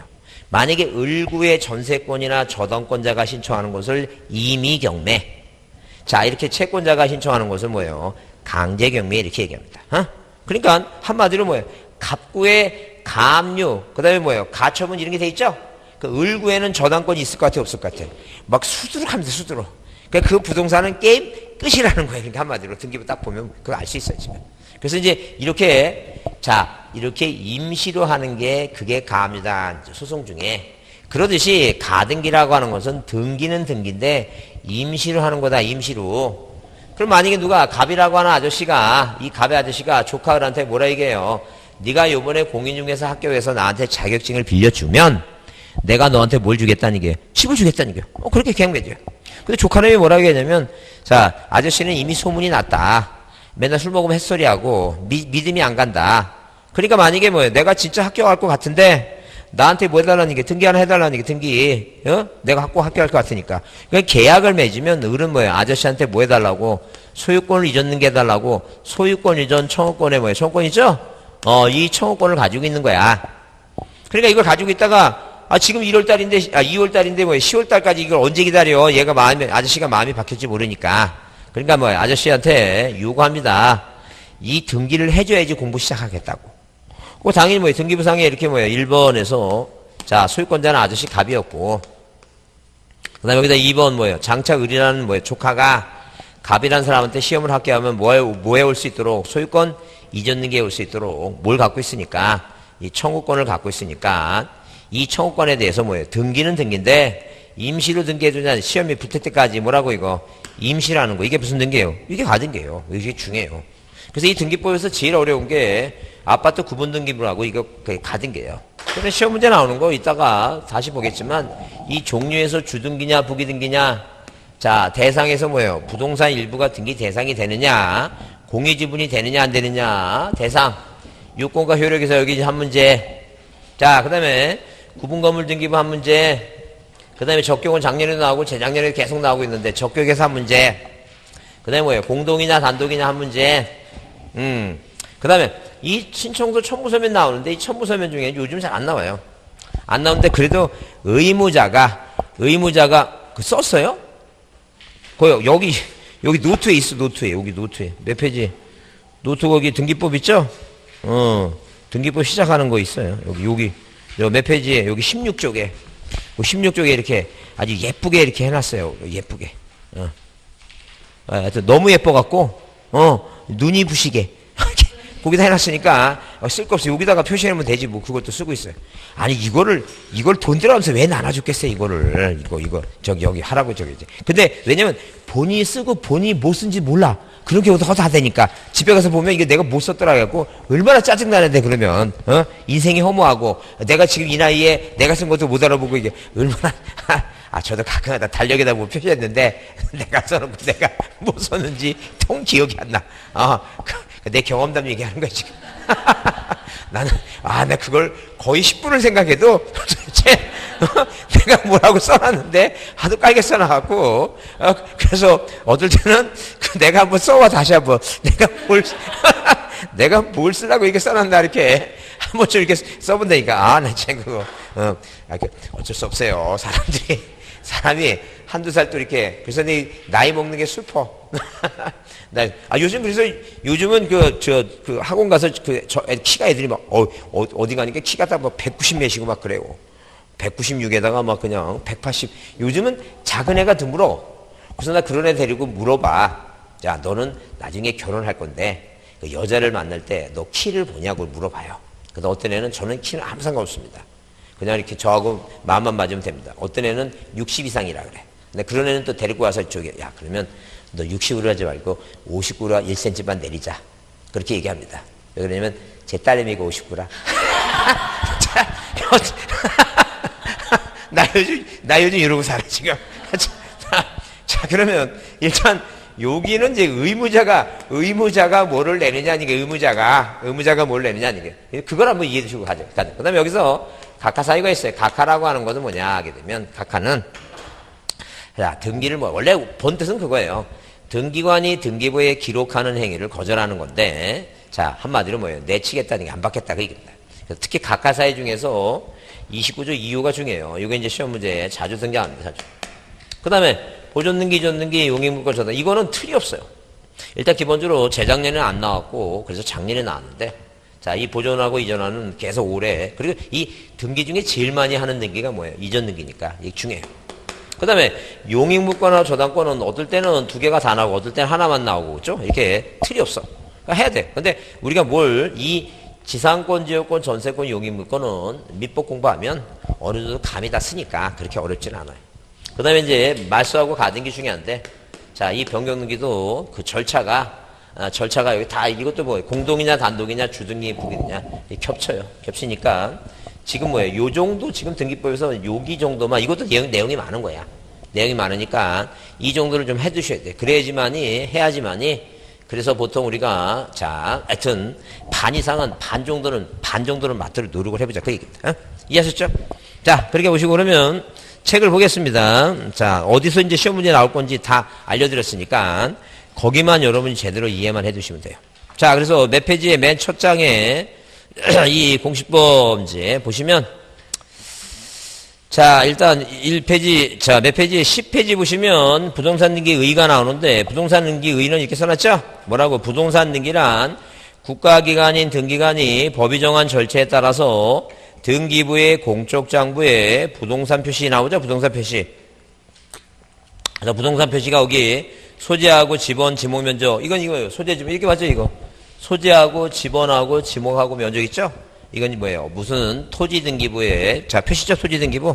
만약에 을구의 전세권이나 저당권자가 신청하는 것을 임의경매. 자, 이렇게 채권자가 신청하는 것을 뭐예요? 강제경매 이렇게 얘기합니다. 그러니까 한마디로 뭐예요? 갑구의 가압류, 그 다음에 뭐예요? 가처분 이런 게 돼 있죠? 그 을구에는 저당권이 있을 것 같아, 없을 것 같아? 막 수두룩 합니다, 수두룩. 그러니까 그 부동산은 게임 끝이라는 거예요. 그러니까 한마디로 등기부 딱 보면 그거 알 수 있어요, 지금. 그래서 이제 이렇게 임시로 하는 게 그게 가압류다, 소송 중에. 그러듯이 가등기라고 하는 것은 등기는 등기인데 임시로 하는 거다, 임시로. 그럼 만약에 누가 갑이라고 하는 아저씨가, 이 갑의 아저씨가 조카들한테 뭐라 얘기해요? 네가 요번에 공인중개사 합격해서 나한테 자격증을 빌려주면 내가 너한테 뭘 주겠다는 게? 집을 주겠다는 게. 그렇게 계약맺어요. 근데 조카놈이 뭐라고 얘기하냐면, 자, 아저씨는 이미 소문이 났다. 맨날 술 먹으면 햇소리하고 믿음이 안 간다. 그러니까 만약에 뭐예요? 내가 진짜 합격할 것 같은데 나한테 뭐 해달라는 게, 등기 하나 해달라는 게, 등기. 내가 꼭 합격할 것 같으니까. 그러니까 계약을 맺으면 을은 뭐예요? 아저씨한테 뭐 해달라고? 소유권을 잊었는 게 해달라고. 소유권 이전 청구권에 뭐예요? 청구권이죠? 이 청구권을 가지고 있는 거야. 그러니까 이걸 가지고 있다가 지금 2월달인데 뭐예요? 10월달까지 이걸 언제 기다려? 아저씨가 마음이 바뀔지 모르니까. 그러니까 뭐예요? 아저씨한테 요구합니다. 이 등기를 해줘야지 공부 시작하겠다고. 당연히 뭐예요? 등기부상에 이렇게 뭐예요? 1번에서, 자, 소유권자는 아저씨 갑이었고, 그 다음에 여기다 2번 뭐예요? 장차 을이라는 뭐예요? 조카가 갑이라는 사람한테 시험을 합격하면 뭐에 올 수 있도록? 소유권 이전 등기에 올 수 있도록 뭘 갖고 있으니까? 이 청구권을 갖고 있으니까, 이 청구권에 대해서 뭐예요? 등기는 등기인데, 임시로 등기해주냐, 시험이 붙을 때까지 뭐라고 이거? 임시라는 거. 이게 무슨 등기예요? 이게 가등기예요. 이게 중요해요. 그래서 이 등기법에서 제일 어려운 게 아파트 구분 등기부라고 이거 가등기예요. 그래서 시험 문제 나오는 거 이따가 다시 보겠지만 이 종류에서 주등기냐 부기등기냐, 자, 대상에서 뭐예요? 부동산 일부가 등기 대상이 되느냐, 공유지분이 되느냐 안 되느냐, 대상, 요건과 효력에서 여기 한 문제. 자, 그 다음에 구분건물 등기부 한 문제. 그 다음에 적격은 작년에도 나오고 재작년에도 계속 나오고 있는데 적격에서 한 문제. 그 다음에 뭐예요? 공동이냐 단독이냐 한 문제. 그 다음에 이 신청서 첨부서면 나오는데 이 첨부서면 중에 요즘 잘 안 나와요. 안 나오는데 그래도 의무자가 썼어요? 여기 노트에 있어. 노트에 여기 노트에 몇 페이지? 노트 거기 등기법 있죠? 등기법 시작하는 거 있어요. 여기 몇 페이지에? 여기 16쪽에 16쪽에 이렇게 아주 예쁘게 이렇게 해놨어요. 예쁘게. 하여튼 너무 예뻐갖고, 눈이 부시게. 거기다 해놨으니까, 쓸 거 없어. 여기다가 표시해놓으면 되지, 뭐, 그것도 쓰고 있어요. 아니, 이걸 돈 들어가면서 왜 나눠줬겠어, 이거를. 여기 하라고, 이제. 근데, 왜냐면, 본인이 쓰고 본인이 못 쓴지 몰라. 그렇게 다 되니까. 집에 가서 보면 이게 내가 못 썼더라, 해갖고, 얼마나 짜증나는데, 그러면, 인생이 허무하고, 내가 지금 이 나이에 내가 쓴 것도 못 알아보고, 이게, 얼마나, 저도 가끔가다 달력에다 뭐 표시했는데, 내가 써놓고 내가 못 썼는지 통 기억이 안 나. 내 경험담 얘기하는 거야, 지금. 나는, 나 그걸 거의 10분을 생각해도 도대체, 내가 뭐라고 써놨는데, 하도 깔게 써놔갖고, 그래서 어떨 때는 내가 한번 써와 다시 한번, 내가 뭘 쓰라고 이렇게 써놨나, 이렇게. 한 번쯤 이렇게 써본다니까. 나 진짜 그거, 어쩔 수 없어요. 사람이 한두 살 또 이렇게, 그래서 네 나이 먹는 게 슬퍼. 요즘 그래서 요즘은 그 학원 가서 키가 애들이 막, 어디 가니까 키가 다 뭐 190 몇이고 막 그래요. 196에다가 막 그냥 180. 요즘은 작은 애가 드물어. 그래서 나 그런 애 데리고 물어봐. 야, 너는 나중에 결혼할 건데, 그 여자를 만날 때 너 키를 보냐고 물어봐요. 근데 어떤 애는 저는 키는 아무 상관없습니다. 그냥 이렇게 저하고 마음만 맞으면 됩니다. 어떤 애는 60 이상이라 그래. 근데 그런 애는 또 데리고 와서 이쪽에, 야, 그러면 너 60으로 하지 말고 59로 1cm만 내리자. 그렇게 얘기합니다. 왜 그러냐면 제 딸내미가 59라. 나 요즘 이러고 살아, 지금. 자, 그러면 일단 여기는 이제 의무자가 뭐를 내느냐는 게 의무자가 뭘 내느냐는 게. 그걸 한번 이해해 주시고 가죠. 그 다음에 여기서 각하사유가 있어요. 각하라고 하는 것은 뭐냐 하게 되면, 각하는, 자, 등기를 원래 본 뜻은 그거예요. 등기관이 등기부에 기록하는 행위를 거절하는 건데, 자, 한마디로 뭐예요? 내치겠다는 게 안 받겠다, 그 얘기입니다. 특히 각하사유 중에서 29조 2호가 중요해요. 이게 이제 시험 문제에 자주 등장합니다, 자주. 그 다음에, 보존등기, 이전등기, 용익물권 저당. 이거는 틀이 없어요. 일단 기본적으로 재작년에는 안 나왔고, 그래서 작년에 나왔는데, 자, 이 보존하고 이전하는 계속 오래. 그리고 이 등기 중에 제일 많이 하는 등기가 뭐예요? 이전 등기니까. 이게 중요해요. 그 다음에 용익물권하고 저당권은 어떨 때는 두 개가 다 나오고, 어떨 때는 하나만 나오고, 그죠? 이렇게 틀이 없어. 그러니까 해야 돼. 근데 우리가 이 지상권, 지역권, 전세권, 용익물권은 민법 공부하면 어느 정도 감이 다 쓰니까 그렇게 어렵진 않아요. 그 다음에 이제 말소하고 가등기 중요한데, 자, 이 변경등기도 그 절차가 여기 다, 이것도 뭐, 공동이냐, 단독이냐, 주등기, 부기냐, 겹쳐요. 겹치니까, 지금 뭐예요? 요 정도, 지금 등기법에서 여기 정도만, 이것도 내용이 많은 거야. 내용이 많으니까, 이 정도를 좀 해두셔야 돼. 해야지만이, 그래서 보통 우리가, 자, 하여튼, 반 정도는 맞도록 노력을 해보자. 그 얘기입니다. 이해하셨죠? 자, 그렇게 보시고 그러면, 책을 보겠습니다. 자, 어디서 이제 시험 문제 나올 건지 다 알려드렸으니까, 거기만 여러분이 제대로 이해만 해두시면 돼요. 자, 그래서 몇 페이지의 맨 첫 장에 이 공시법 이제 보시면, 자, 일단 1페이지, 자, 몇 페이지? 10페이지 보시면 부동산 등기 의의가 나오는데, 부동산 등기 의의는 이렇게 써놨죠? 뭐라고? 부동산 등기란 국가기관인 등기관이 법이 정한 절차에 따라서 등기부의 공적장부에 부동산 표시 나오죠? 부동산 표시. 그래서 부동산 표시가 여기 소재하고 지번, 지목, 면적. 이건 이거예요. 소재, 지목. 이렇게 맞죠, 이거? 소재하고 지번하고 지목하고 면적 있죠? 이건 뭐예요? 무슨 토지 등기부에, 자, 표시죠, 토지 등기부.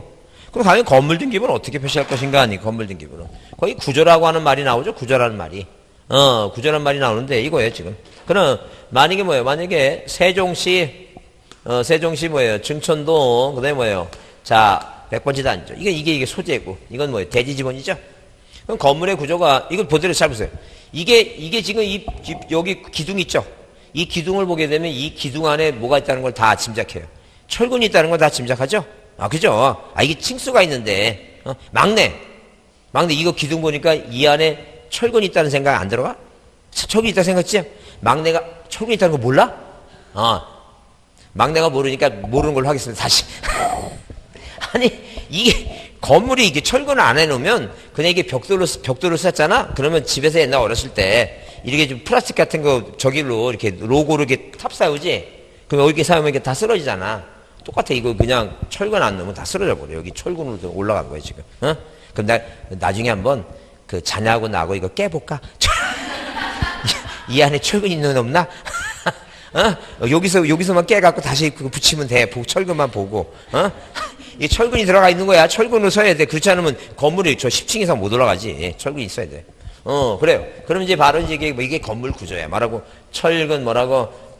그럼 당연히 건물 등기부는 어떻게 표시할 것인가 하니, 건물 등기부는. 거기 구조라고 하는 말이 나오죠? 구조라는 말이. 구조라는 말이 나오는데, 이거예요, 지금. 그럼, 만약에 뭐예요? 만약에 세종시 뭐예요? 증천동, 그 다음에 뭐예요? 자, 100번지도 아니죠. 이게 소재고. 이건 뭐예요? 대지 지번이죠? 그럼 건물의 구조가, 이걸 그대로 잘 보세요. 이게 지금 여기 기둥 있죠? 이 기둥을 보게 되면 이 기둥 안에 뭐가 있다는 걸 다 짐작해요. 철근이 있다는 걸 다 짐작하죠? 그죠? 이게 층수가 있는데, 막내, 이거 기둥 보니까 이 안에 철근이 있다는 생각 안 들어가? 철근이 있다는 생각했지? 막내가 철근이 있다는 거 몰라? 막내가 모르니까 모르는 걸로 하겠습니다, 다시. 아니, 건물이 이게 철근을 안 해놓으면 그냥 이게 벽돌로 쌌잖아? 그러면 집에서 옛날 어렸을 때 이렇게 좀 플라스틱 같은 거 저기로 이렇게 로고로 이렇게 탑 쌓우지? 그럼 여기 쌓으면 이게 다 쓰러지잖아. 똑같아. 이거 그냥 철근 안 넣으면 다 쓰러져 버려. 여기 철근으로 올라간 거야, 지금. 그럼 나중에 한번 그 자냐하고 나하고 이거 깨볼까? 이 안에 철근 있는 없나? 여기서만 깨갖고 다시 그거 붙이면 돼. 철근만 보고, 이 철근이 들어가 있는 거야. 철근으로 서야 돼. 그렇지 않으면 건물이 저 10층 이상 못 올라가지. 철근이 있어야 돼. 그래요. 그럼 이제 바로 이게 건물 구조야. 말하고 철근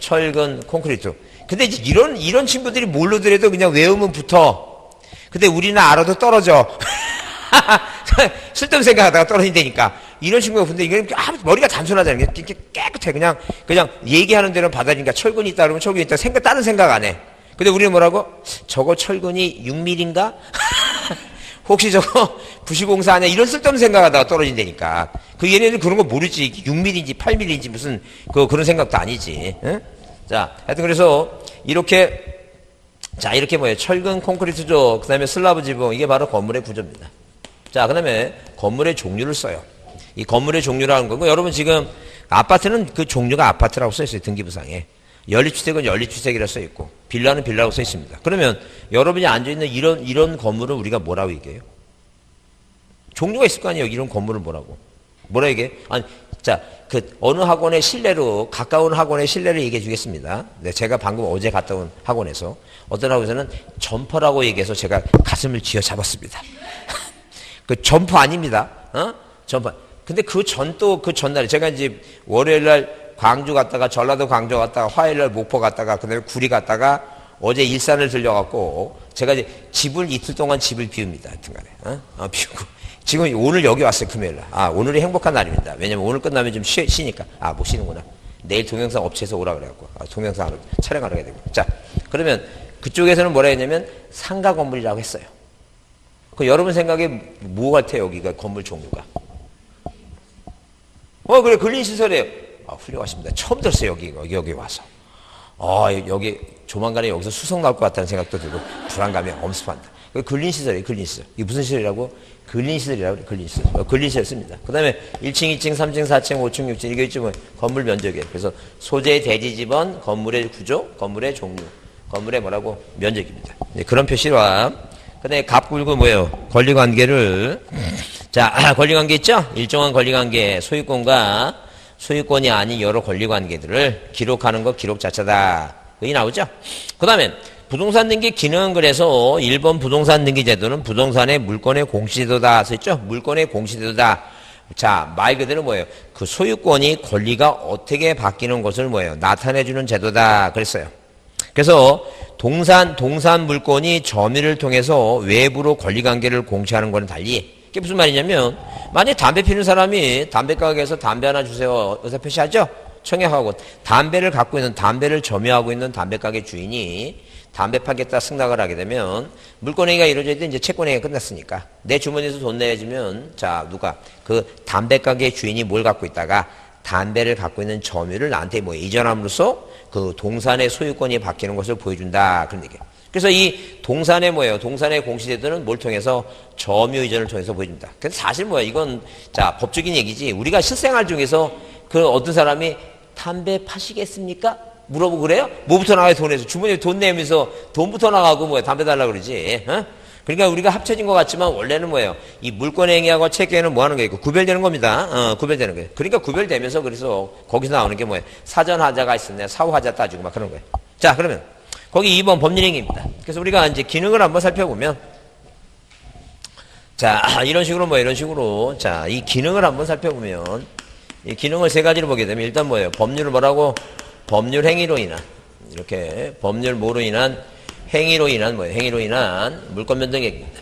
철근 콘크리트. 근데 이제 이런 친구들이 모르더라도 그냥 외우면 붙어. 근데 우리는 알아도 떨어져. 쓸데없는 생각하다가 떨어진다니까. 이런 친구가 근데 이게 머리가 단순하잖아요. 깨끗해. 그냥 얘기하는 대로 받아들이니까 철근이 있다 그러면 철근이 있다. 다른 생각 안 해. 근데 우리는 뭐라고? 저거 철근이 6mm인가? 혹시 저거 부시공사 아니야? 이런 쓸데없는 생각하다가 떨어진다니까. 얘네들 그런 거 모르지. 6mm인지 8mm인지 무슨 그런 생각도 아니지. 응? 자, 하여튼 그래서 이렇게 뭐예요? 철근 콘크리트죠. 그 다음에 슬라브 지붕. 이게 바로 건물의 구조입니다. 자, 그 다음에 건물의 종류를 써요. 이 건물의 종류라는 거고, 여러분 지금 아파트는 그 종류가 아파트라고 써 있어요. 등기부상에. 연립주택은 연립주택이라고 써 있고, 빌라는 빌라라고 써 있습니다. 그러면 여러분이 앉아있는 이런 건물은 우리가 뭐라고 얘기해요? 종류가 있을 거 아니에요. 이런 건물을 뭐라 얘기해? 아니, 자, 어느 학원의 실내로, 가까운 학원의 실내를 얘기해 주겠습니다. 네, 제가 방금 어제 갔다 온 학원에서, 어떤 학원에서는 점퍼라고 얘기해서 제가 가슴을 쥐어 잡았습니다. 점퍼 아닙니다. 점퍼. 근데 그 전날에, 제가 이제 월요일날 광주 갔다가, 전라도 광주 갔다가, 화요일날 목포 갔다가, 그 다음에 구리 갔다가, 어제 일산을 들려갖고, 제가 이제 이틀 동안 집을 비웁니다. 하여튼 간에. 비우고. 지금 오늘 여기 왔어요. 금요일날. 오늘이 행복한 날입니다. 왜냐면 오늘 끝나면 좀 쉬니까. 못 쉬는구나. 내일 동영상 업체에서 오라 그래갖고. 동영상 촬영하러 가야 되고. 자, 그러면 그쪽에서는 뭐라 했냐면 상가 건물이라고 했어요. 여러분 생각에 뭐 같아요? 여기가 건물 종류가. 그래. 근린시설이에요. 훌륭하십니다. 처음 들었어요. 여기 와서. 여기 조만간에 여기서 수석 나올 것 같다는 생각도 들고 불안감이 엄습한다. 근린시설이에요. 근린시설. 이게 무슨 시설이라고? 근린시설이라고 그래. 근린시설. 근린시설 씁니다. 그 다음에 1층, 2층, 3층, 4층, 5층, 6층 이게 있지만 건물 면적이에요. 그래서 소재, 대지, 지번, 건물의 구조, 건물의 종류, 건물의 뭐라고? 면적입니다. 네, 그런 표시와 그 다음에 갑굴구 뭐예요? 권리관계를 자, 권리관계 있죠? 일정한 권리관계, 소유권과 소유권이 아닌 여러 권리관계들을 기록하는 거 기록 자체다. 여기 나오죠? 그 다음에 부동산 등기 기능은 그래서 1번 부동산 등기 제도는 부동산의 물권의 공시제도다. 써있죠? 물권의 공시제도다. 자, 말 그대로 뭐예요? 그 소유권이 권리가 어떻게 바뀌는 것을 뭐예요? 나타내주는 제도다. 그랬어요. 그래서 동산 물권이 점유를 통해서 외부로 권리관계를 공시하는 거는 달리, 이게 무슨 말이냐면, 만약에 담배 피는 사람이 담배 가게에서 담배 하나 주세요. 의사 표시하죠? 청약하고, 담배를 점유하고 있는 담배 가게 주인이 담배 파겠다 승낙을 하게 되면, 물권행위가 이루어질 때 이제 채권행위가 끝났으니까, 내 주머니에서 돈 내주면, 자, 그 담배 가게 주인이 뭘 갖고 있다가, 담배를 갖고 있는 점유를 나한테 이전함으로써 그 동산의 소유권이 바뀌는 것을 보여준다. 그런 얘기예요. 그래서 이 동산의 동산의 공시제도는 뭘 통해서? 점유 이전을 통해서 보여준다. 그래서 사실 이건, 자, 법적인 얘기지. 우리가 실생활 중에서 어떤 사람이 담배 파시겠습니까? 물어보고 그래요? 뭐부터 나가요? 돈에서. 주머니에 돈 내면서 돈부터 나가고 담배 달라고 그러지. 그러니까 우리가 합쳐진 것 같지만 원래는 이 물권행위하고 채권은 뭐 하는 거예요? 구별되는 겁니다. 구별되는 거예요. 그러니까 구별되면서 그래서 거기서 나오는 게 사전하자가 있었네. 사후하자 따지고 막 그런 거예요. 자, 그러면 거기 2번 법률행위입니다. 그래서 우리가 이제 기능을 한번 살펴보면, 자, 이런 식으로, 자, 이 기능을 한번 살펴보면, 이 기능을 세 가지로 보게 되면 일단 법률을 뭐라고? 법률 행위로 인한, 이렇게 법률 뭐로 인한? 행위로 인한 물권 변동액입니다.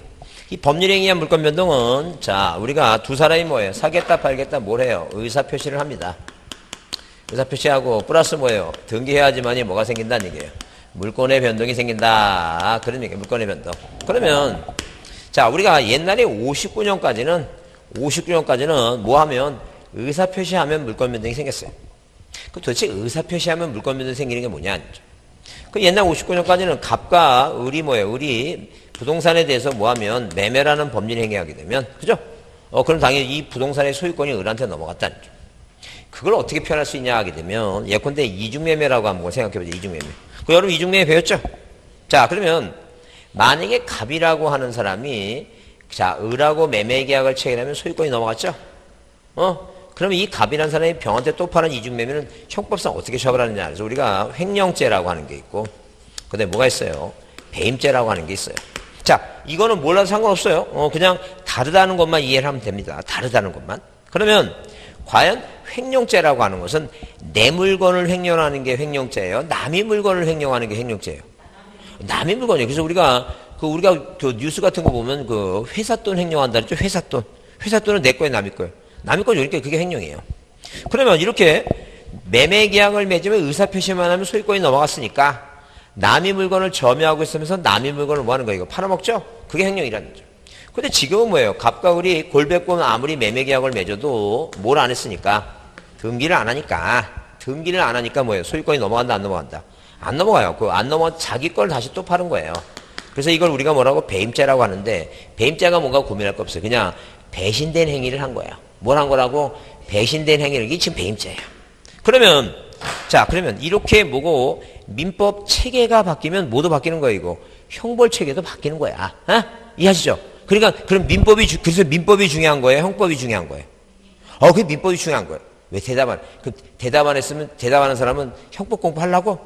이 법률행위에 의한 물권 변동은, 자, 우리가 두 사람이 사겠다, 팔겠다, 뭘 해요? 의사 표시를 합니다. 의사 표시하고, 플러스 등기해야지만이 뭐가 생긴다는 얘기예요. 물권의 변동이 생긴다. 그런 얘기예요. 물권의 변동. 그러면, 자, 우리가 옛날에 59년까지는 뭐 하면? 의사 표시하면 물권 변동이 생겼어요. 도대체 의사 표시하면 물권 변동이 생기는 게 뭐냐? 옛날 59년까지는 갑과 을이 부동산에 대해서 뭐하면 매매라는 법률 행위하게 되면, 그죠? 그럼 당연히 이 부동산의 소유권이 을한테 넘어갔다는 거죠. 그걸 어떻게 표현할 수 있냐 하게 되면, 예컨대 이중매매라고 한번 생각해보죠. 이중매매. 여러분 이중매매 배웠죠? 자, 그러면 만약에 갑이라고 하는 사람이, 자, 을하고 매매 계약을 체결하면 소유권이 넘어갔죠? 그러면 이 갑이라는 사람이 병한테 또 파는 이중매매는 형법상 어떻게 처벌하느냐. 그래서 우리가 횡령죄라고 하는 게 있고, 근데 뭐가 있어요? 배임죄라고 하는 게 있어요. 자, 이거는 몰라도 상관없어요. 그냥 다르다는 것만 이해를 하면 됩니다. 다르다는 것만. 그러면 과연 횡령죄라고 하는 것은 내 물건을 횡령하는 게 횡령죄예요? 남의 물건을 횡령하는 게 횡령죄예요? 남의 물건이에요. 그래서 우리가 그 뉴스 같은 거 보면 그 회사 돈 횡령한다 그랬죠? 회사 돈. 회사 돈은 내 거예요, 남의 거예요? 남의 거죠. 그러니까 그게 횡령이에요. 그러면 이렇게 매매 계약을 맺으면 의사표시만 하면 소유권이 넘어갔으니까 남의 물건을 점유하고 있으면서 남의 물건을 뭐 하는 거예요? 이거 팔아먹죠? 그게 횡령이라는 거죠. 근데 지금은 뭐예요? 갑과 을이 골백권 아무리 매매 계약을 맺어도 뭘 안 했으니까? 등기를 안 하니까 뭐예요? 소유권이 넘어간다, 안 넘어간다? 안 넘어가요. 그 안 넘어 자기 걸 다시 또 파는 거예요. 그래서 이걸 우리가 뭐라고? 배임죄라고 하는데, 배임죄가 뭔가 고민할 거 없어요. 그냥 배신된 행위를 한 거예요. 뭘 한 거라고? 배신된 행위를. 이게 지금 배임죄예요. 그러면 이렇게 뭐고, 민법 체계가 바뀌면 뭐도 바뀌는 거예요, 이거. 형벌 체계도 바뀌는 거야. 이해하시죠? 그러니까, 그래서 민법이 중요한 거예요? 형법이 중요한 거예요? 그게 민법이 중요한 거예요. 왜 대답 안 했으면, 대답하는 사람은 형법 공부하려고?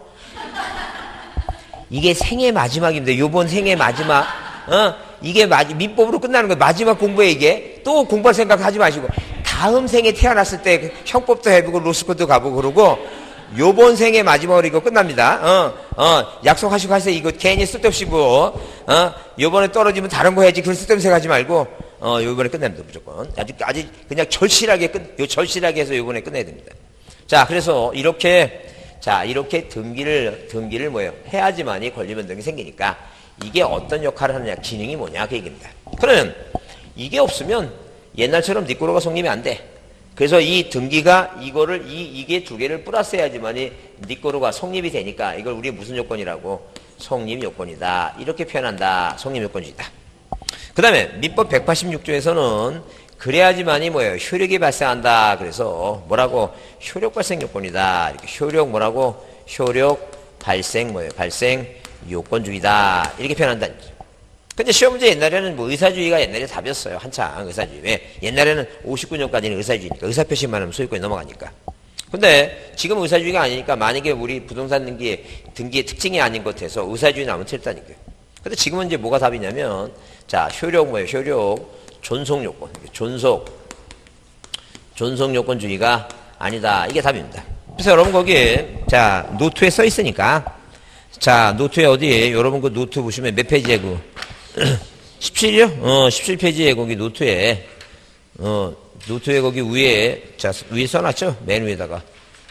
이게 생애 마지막입니다. 요번 생애 마지막. 이게 민법으로 끝나는 거예요. 마지막 공부에 이게. 또 공부할 생각 하지 마시고. 다음 생에 태어났을 때 형법도 해보고 로스쿨도 가보고 그러고, 요번 생에 마지막으로 이거 끝납니다. 약속하시고 하세요. 이거 괜히 쓸데없이 요번에 떨어지면 다른 거 해야지. 그걸 쓸데없이 생각하지 말고, 요번에 끝냅니다. 무조건. 아직 그냥 절실하게 해서 요번에 끝내야 됩니다. 자, 그래서 이렇게 등기를 뭐예요? 해야지만이 권리변동이 생기니까 이게 어떤 역할을 하느냐, 기능이 뭐냐, 그 얘기입니다. 그러면 이게 없으면 옛날처럼 니꼬로가 성립이 안 돼. 그래서 이 등기가 이게 두 개를 플러스해야지만이 니꼬로가 성립이 되니까 이걸 우리 무슨 요건이라고? 성립 요건이다. 이렇게 표현한다. 성립 요건이다. 그 다음에 민법 186조에서는 그래야지만이 뭐예요? 효력이 발생한다. 그래서 뭐라고? 효력 발생 요건이다. 이렇게 효력 발생 발생 요건주의다. 이렇게 표현한다. 근데 시험 문제 옛날에는 의사주의가 옛날에 답이었어요. 한창 의사주의. 왜? 옛날에는 59년까지는 의사주의니까. 의사표시만 하면 소유권이 넘어가니까. 근데 지금 의사주의가 아니니까 만약에 우리 부동산 등기의 특징이 아닌 것 같아서 의사주의 나오면 틀렸다니까요. 근데 지금은 이제 뭐가 답이냐면, 자, 효력 존속요건. 존속요건주의가 아니다. 이게 답입니다. 그래서 여러분 거기에, 자, 노트에 써 있으니까, 자, 노트에 어디에, 여러분 그 노트 보시면 몇 페이지에 17이요? 17페이지에 거기 노트에 거기 위에 써놨죠? 맨 위에다가.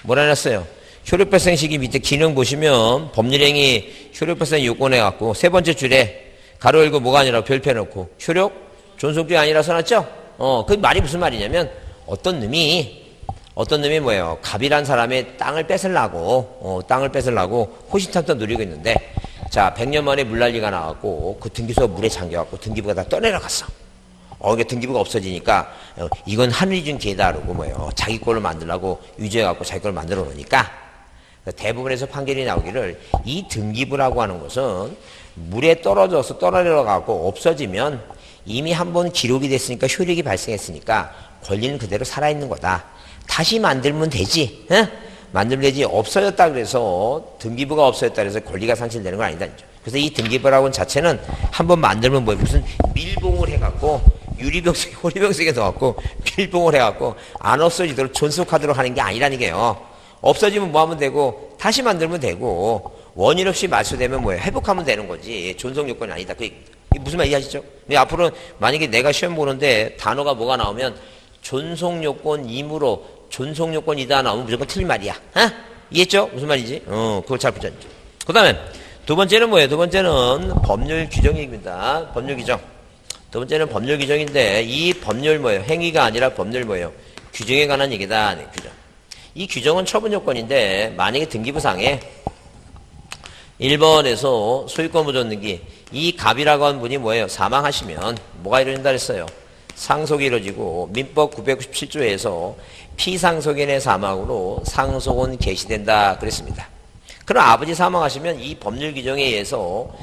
뭐라 해놨어요? 효력 발생 시기 밑에 기능 보시면 법률행위 효력 발생 요건해 갖고 세 번째 줄에 가로 열고 뭐가 아니라 별표 해놓고 효력 존속주의 아니라 써놨죠? 그 말이 무슨 말이냐면 어떤 놈이 뭐예요? 갑이란 사람의 땅을 뺏으려고 호시탐탐 누리고 있는데, 자, 100년 만에 물난리가 나왔고, 그 등기소가 물에 잠겨갖고 등기부가 다 떠내려갔어. 이게 등기부가 없어지니까, 이건 하늘이 준 기회다, 그러고 뭐예요. 자기 걸로 만들라고 유죄해갖고 자기 걸로 만들어 놓으니까, 대부분에서 판결이 나오기를, 이 등기부라고 하는 것은 물에 떠내려가고 없어지면 이미 한번 기록이 됐으니까 효력이 발생했으니까 권리는 그대로 살아있는 거다. 다시 만들면 되지. 만들면 되지. 없어졌다 그래서 등기부가 없어졌다 그래서 권리가 상실되는 건 아니다. 그래서 이 등기부라고는 자체는 한번 만들면 무슨 밀봉을 해갖고 호리병석에 넣어갖고 밀봉을 해갖고 안 없어지도록 존속하도록 하는 게 아니라는 게요. 없어지면 뭐 하면 되고 다시 만들면 되고 원인 없이 말소되면 뭐예요? 회복하면 되는 거지. 존속 요건이 아니다. 그게 무슨 말 이해하시죠? 근데 앞으로 만약에 내가 시험 보는데 단어가 뭐가 나오면 존속요건이므로 존속요건이다 나오면 무조건 틀린 말이야. 이해했죠? 무슨 말이지? 그걸 잘 보자. 그 다음에 두 번째는 뭐예요? 두 번째는 법률 규정입니다. 법률 규정. 두 번째는 법률 규정인데 이 법률 뭐예요? 행위가 아니라 법률 뭐예요? 규정에 관한 얘기다. 네, 규정. 이 규정은 처분 요건인데 만약에 등기부상에 1번에서 소유권 보존 등기 이 갑이라고 하는 분이 뭐예요? 사망하시면 뭐가 이루어진다 그랬어요? 상속이 이루어지고 민법 997조에서 피상속인의 사망으로 상속은 개시된다 그랬습니다. 그럼 아버지 사망하시면 이 법률 규정에 의해서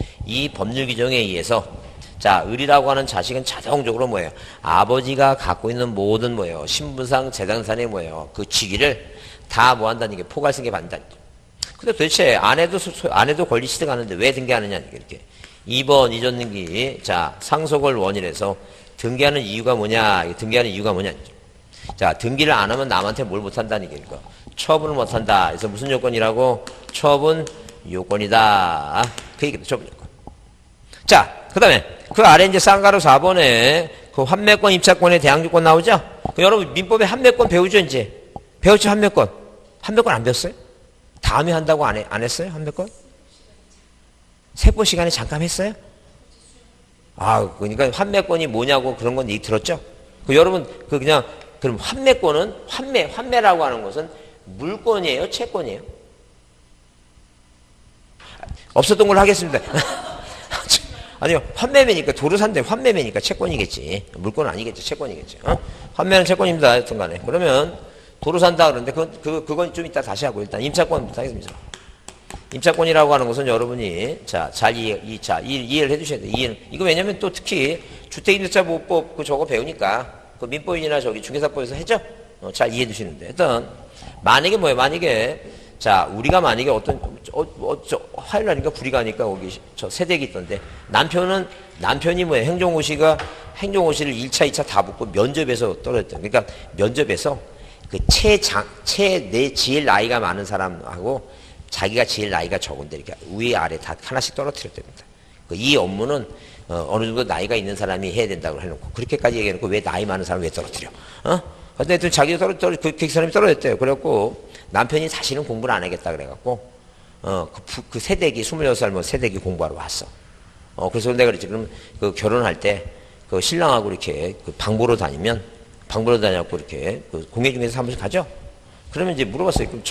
자, 을이라고 하는 자식은 자동적으로 뭐예요? 아버지가 갖고 있는 모든 뭐예요? 신분상, 재산상의 뭐예요? 그 직위를 다 뭐 한다는 게 포괄승계 받는다는 거죠. 근데 도대체 아내도 권리 취득하는데 왜 등기하느냐, 이렇게. 2번 이전 등기. 자, 상속을 원인해서 등기하는 이유가 뭐냐? 등기하는 이유가 뭐냐? 자, 등기를 안 하면 남한테 뭘 못한다는 게 이거. 처분을 못한다. 그래서 무슨 요건이라고? 처분 요건이다. 그 얘기도 처분 요건. 자, 그 다음에 그 아래 이제 쌍가루 4번에 그 환매권, 임차권에 대항 조건 나오죠? 그 여러분 민법에 환매권 배우죠, 이제? 배웠죠, 환매권? 환매권 안 배웠어요? 다음에 한다고 안 했어요, 환매권? 세법 시간에 잠깐 했어요? 아, 그러니까 환매권이 뭐냐고 그런 건 얘기 들었죠? 그 여러분, 그냥, 그럼 환매권은, 환매라고 하는 것은 물권이에요, 채권이에요? 없었던 걸로 하겠습니다. 아니요, 환매매니까, 도로 산데 환매매니까 채권이겠지. 물권은 아니겠지, 채권이겠지. 환매는 채권입니다, 여튼 간에. 그러면, 도로 산다 그러는데, 그건 좀 이따 다시 하고, 일단 임차권부터 하겠습니다. 임차권이라고 하는 것은 여러분이, 자, 잘 이해를 해 주셔야 돼요. 이거 왜냐면 또 특히, 주택임대차보호법 저거 배우니까, 그 민법이나 저기 중개사법에서 했죠? 잘 이해해 주시는데. 일단, 만약에 뭐예요? 만약에, 자, 우리가 만약에 화요일 날인가 불이가 하니까 거기 저 세대기 있던데, 남편이 뭐예요? 행정고시를 1차, 2차 다 붙고 면접에서 떨어졌대요. 그러니까 면접에서 그 제일 나이가 많은 사람하고 자기가 제일 나이가 적은데 이렇게 위에 아래 다 하나씩 떨어뜨렸답니다. 이 업무는 어느 정도 나이가 있는 사람이 해야 된다고 해놓고 그렇게까지 얘기해놓고 왜 나이 많은 사람을 왜 떨어뜨려? 근데 자기가 그 사람이 떨어졌대요. 그래갖고 남편이 다시는 공부를 안 하겠다 그래갖고 그 세대기 26살 뭐 세대기 공부하러 왔어. 그래서 내가 그랬지. 그럼 그 결혼할 때 그 신랑하고 이렇게 그 방보러 다녀갖고 이렇게 그 공예중개사 사무실 가죠. 그러면 이제 물어봤어요. 그럼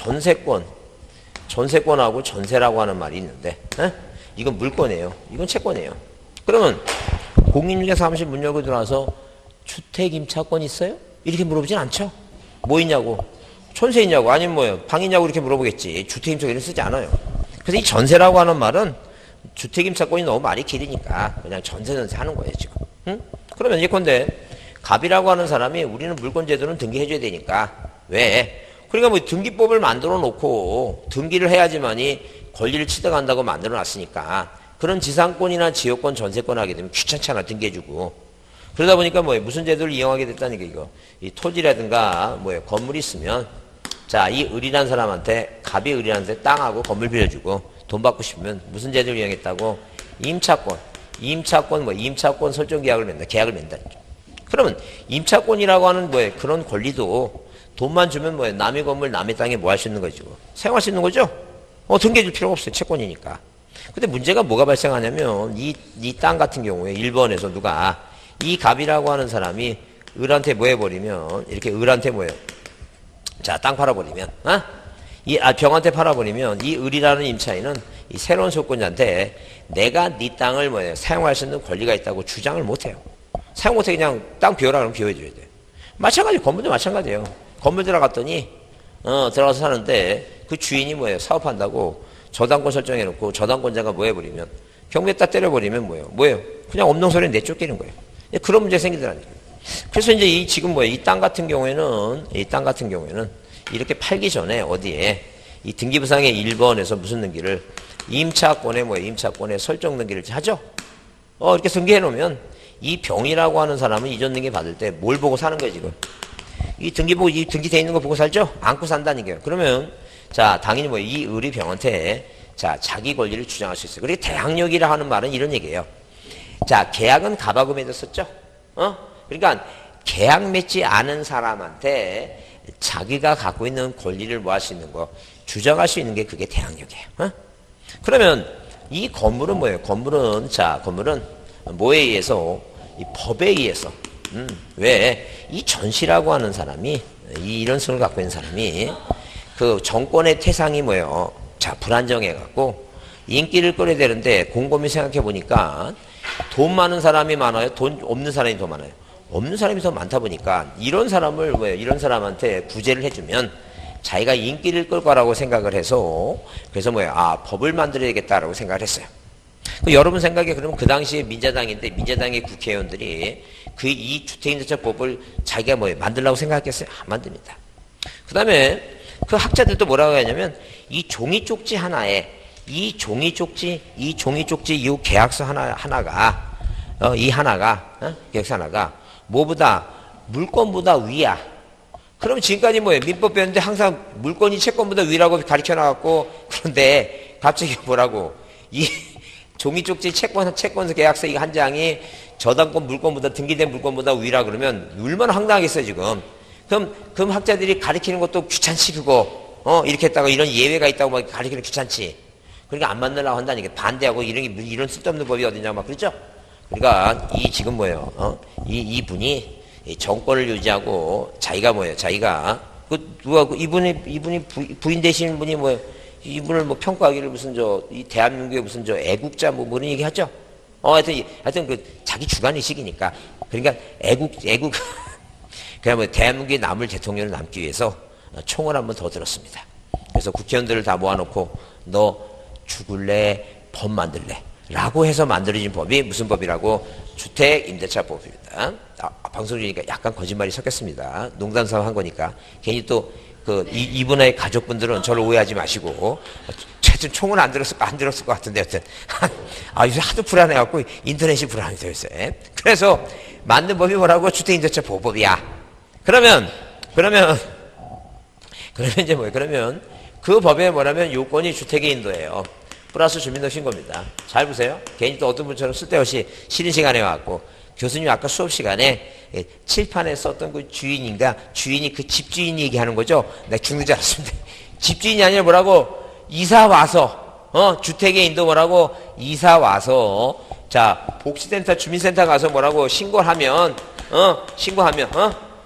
전세권하고 전세라고 하는 말이 있는데, 이건 물권이에요. 이건 채권이에요. 그러면 공인중개사 사무실 문 열고 들어와서 주택임차권 있어요? 이렇게 물어보진 않죠. 뭐 있냐고, 전세 있냐고, 아니면 뭐예요, 방 있냐고 이렇게 물어보겠지. 주택임차권을 쓰지 않아요. 그래서 이 전세라고 하는 말은 주택임차권이 너무 말이 길으니까 그냥 전세 하는 거예요 지금. 그러면 예컨대 갑이라고 하는 사람이 우리는 물권제도는 등기해줘야 되니까 왜? 그러니까 뭐 등기법을 만들어 놓고 등기를 해야지만이 권리를 취득한다고 만들어 놨으니까 그런 지상권이나 지역권, 전세권 하게 되면 귀찮잖아, 등기해주고. 그러다 보니까 뭐 무슨 제도를 이용하게 됐다는 게 이거. 이 토지라든가 뭐 건물이 있으면 자, 이 을이란 사람한테, 갑이 을이란데 땅하고 건물 빌려주고 돈 받고 싶으면 무슨 제도를 이용했다고? 임차권 설정 계약을 맺는다. 그러면 임차권이라고 하는 뭐에 그런 권리도 돈만 주면 뭐예요? 남의 건물, 남의 땅에 뭐 할 수 있는 거죠? 사용할 수 있는 거죠? 등기해줄 필요가 없어요. 채권이니까. 근데 문제가 뭐가 발생하냐면 이 땅 같은 경우에 1번에서 누가 이 갑이라고 하는 사람이 을한테 뭐 해버리면 이렇게 을한테 뭐예요? 자, 땅 팔아버리면 병한테 팔아버리면 이 을이라는 임차인은 이 새로운 소유권자한테 내가 네 땅을 뭐예요? 사용할 수 있는 권리가 있다고 주장을 못해요. 사용 못해. 그냥 땅 비워라 그러면 비워줘야 돼. 마찬가지, 건물도 마찬가지예요. 건물 들어갔더니 들어가서 사는데 그 주인이 뭐예요? 사업한다고 저당권 설정해놓고 저당권자가 뭐 해버리면 경매 딱 때려버리면 뭐예요? 그냥 없는 소리는 내쫓기는 거예요. 그런 문제가 생기더라는 거예요. 그래서 이제 이 땅 같은 경우에는 이렇게 팔기 전에 어디에 이 등기부상의 1번에서 무슨 등기를 임차권에 설정 등기를 하죠. 이렇게 등기해 놓으면 이 병이라고 하는 사람은 이전 등기 받을 때 뭘 보고 사는 거예요, 지금? 이 등기돼 있는 거 보고 살죠? 안고 산다는 게요. 그러면, 자, 당연히 이 을이 병한테, 자, 자기 권리를 주장할 수 있어요. 그리고 대항력이라 하는 말은 이런 얘기예요. 자, 계약은 갑하고 맺었었죠? 그러니까, 계약 맺지 않은 사람한테 자기가 갖고 있는 권리를 뭐 할 수 있는 거, 주장할 수 있는 게 그게 대항력이에요. 그러면, 이 건물은 뭐예요? 건물은 뭐에 의해서? 이 법에 의해서. 왜? 이 전시라고 하는 사람이, 이런 성을 갖고 있는 사람이, 그 정권의 태상이 뭐예요? 자, 불안정해갖고, 인기를 끌어야 되는데, 곰곰이 생각해보니까, 돈 많은 사람이 많아요? 돈 없는 사람이 더 많아요? 없는 사람이 더 많다 보니까, 이런 사람한테 구제를 해주면, 자기가 인기를 끌 거라고 생각을 해서, 그래서 법을 만들어야겠다라고 생각을 했어요. 여러분 생각에 그러면 그 당시에 민자당인데 민자당의 국회의원들이 그 이 주택임대차법을 자기가 뭐 만들라고 생각했겠어요? 안 만듭니다. 그 다음에 그 학자들도 뭐라고 하냐면 이 종이 쪽지 하나에 이 종이 쪽지 이 계약서 하나가 계약서 하나가 뭐보다 물건보다 위야. 그럼 지금까지 뭐예요? 민법 배웠는데 항상 물건이 채권보다 위라고 가르쳐 놔갖고 그런데 갑자기 뭐라고 이 종이 쪽지 채권서 계약서 이 한 장이 저당권 물건보다 등기된 물건보다 위라 그러면 얼마나 황당하겠어요 지금. 그럼 학자들이 가르치는 것도 귀찮지 그거. 이렇게 했다고 이런 예외가 있다고 막 가르치는 귀찮지. 그러니까 안 만들라고 한다니까 반대하고 이런 쓸데없는 법이 어디냐 막 그랬죠. 그러니까 이 지금 뭐예요? 이분이 정권을 유지하고 자기가 뭐예요? 자기가 이분이 부인 되시는 분이 뭐예요? 이분을 뭐 평가하기를 무슨 이 대한민국의 무슨 애국자 뭐 그런 얘기 하죠. 하여튼 그 자기 주관 의식이니까 그러니까 애국 그냥 뭐 대한민국에 남을 대통령을 남기 위해서 총을 한 번 더 들었습니다. 그래서 국회의원들을 다 모아놓고 너 죽을래 법 만들래 라고 해서 만들어진 법이 무슨 법이라고? 주택임대차법입니다. 방송 중이니까 약간 거짓말이 섞였습니다. 농담삼아 한 거니까 괜히 또 이분의 가족분들은 저를 오해하지 마시고 하여튼 총은 안 들었을 것 같은데 여튼 요새 하도 불안해갖고 인터넷이 불안해서 요새. 그래서 만든 법이 뭐라고? 주택임대차보호법이야. 그러면 이제 뭐예요? 그러면 그 법에 뭐라면 요건이 주택의 인도예요. 플러스 주민등록 신고입니다. 잘 보세요. 괜히 또 어떤 분처럼 쓸데없이 쉬는 시간에 와갖고 교수님 아까 수업 시간에 칠판에 썼던 그 주인이 그 집주인이 얘기하는 거죠. 내가 죽는 줄 알았습니다. 집주인이 아니라 뭐라고? 이사 와서 주택의 인도 뭐라고? 이사 와서 자 복지센터 주민센터 가서 뭐라고 신고하면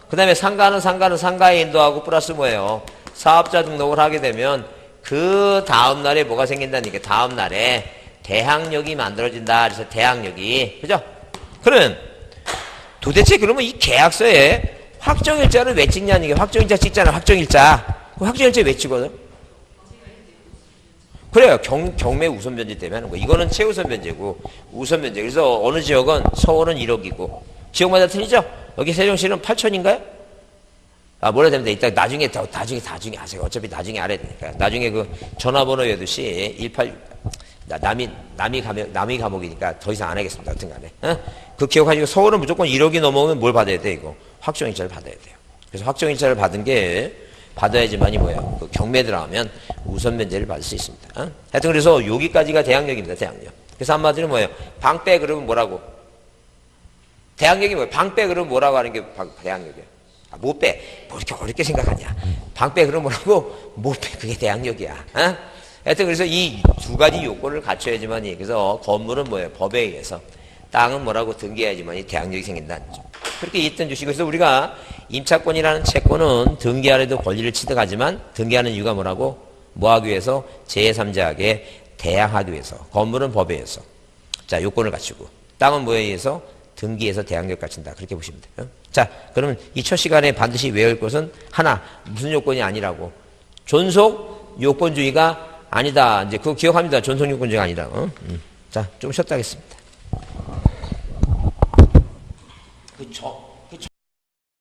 그 다음에 상가의 인도하고 플러스 뭐예요? 사업자 등록을 하게 되면 그 다음날에 뭐가 생긴다니까? 다음날에 대항력이 만들어진다. 그래서 대항력이. 그죠? 그러면 도대체 그러면 이 계약서에 확정일자를 왜 찍냐는 게 확정일자 찍잖아. 확정일자. 그 확정일자 왜 찍거든? 그래요. 경매 우선 변제 때문에 하는 거. 이거는 최우선 변제고 우선 변제. 그래서 어느 지역은 서울은 1억이고 지역마다 틀리죠? 여기 세종시는 8천인가요? 몰라야 됩니다. 이따 나중에 하세요. 어차피 나중에 알아야 되니까. 나중에 그 전화번호 외듯이 18, 남이 감옥이니까 더 이상 안 하겠습니다. 여튼 간에. 그 기억하시고 서울은 무조건 1억이 넘어오면 뭘 받아야 돼, 이거? 확정일자를 받아야 돼요. 그래서 확정일자를 받아야지만이 뭐예요? 그 경매 들어가면 우선 면제를 받을 수 있습니다. 하여튼 그래서 여기까지가 대항력입니다, 대항력. 그래서 한마디로 뭐예요? 방빼 그러면 뭐라고? 대항력이 뭐예요? 방빼 그러면 뭐라고 하는 게 대항력이에요? 못 빼. 뭐 이렇게 어렵게 생각하냐. 방빼 그러면 뭐라고? 못 빼. 그게 대항력이야. 하여튼 그래서 이 두 가지 요건을 갖춰야지만이. 그래서 건물은 뭐예요? 법에 의해서. 땅은 뭐라고? 등기해야지만이 대항력이 생긴다. 그렇게 이해했던 주시고. 그래서 우리가 임차권이라는 채권은 등기하려도 권리를 취득하지만 등기하는 이유가 뭐라고? 뭐 하기 위해서? 제3자에게 대항하기 위해서. 건물은 법에 의해서. 자, 요건을 갖추고. 땅은 뭐에 의해서? 등기해서 대항력 갖춘다. 그렇게 보시면 돼요. 자, 그러면 이 첫 시간에 반드시 외울 것은 하나, 무슨 요건이 아니라고? 존속 요건주의가 아니다. 이제 그거 기억합니다. 존속 요건주의가 아니다. 자, 좀 쉬었다 하겠습니다.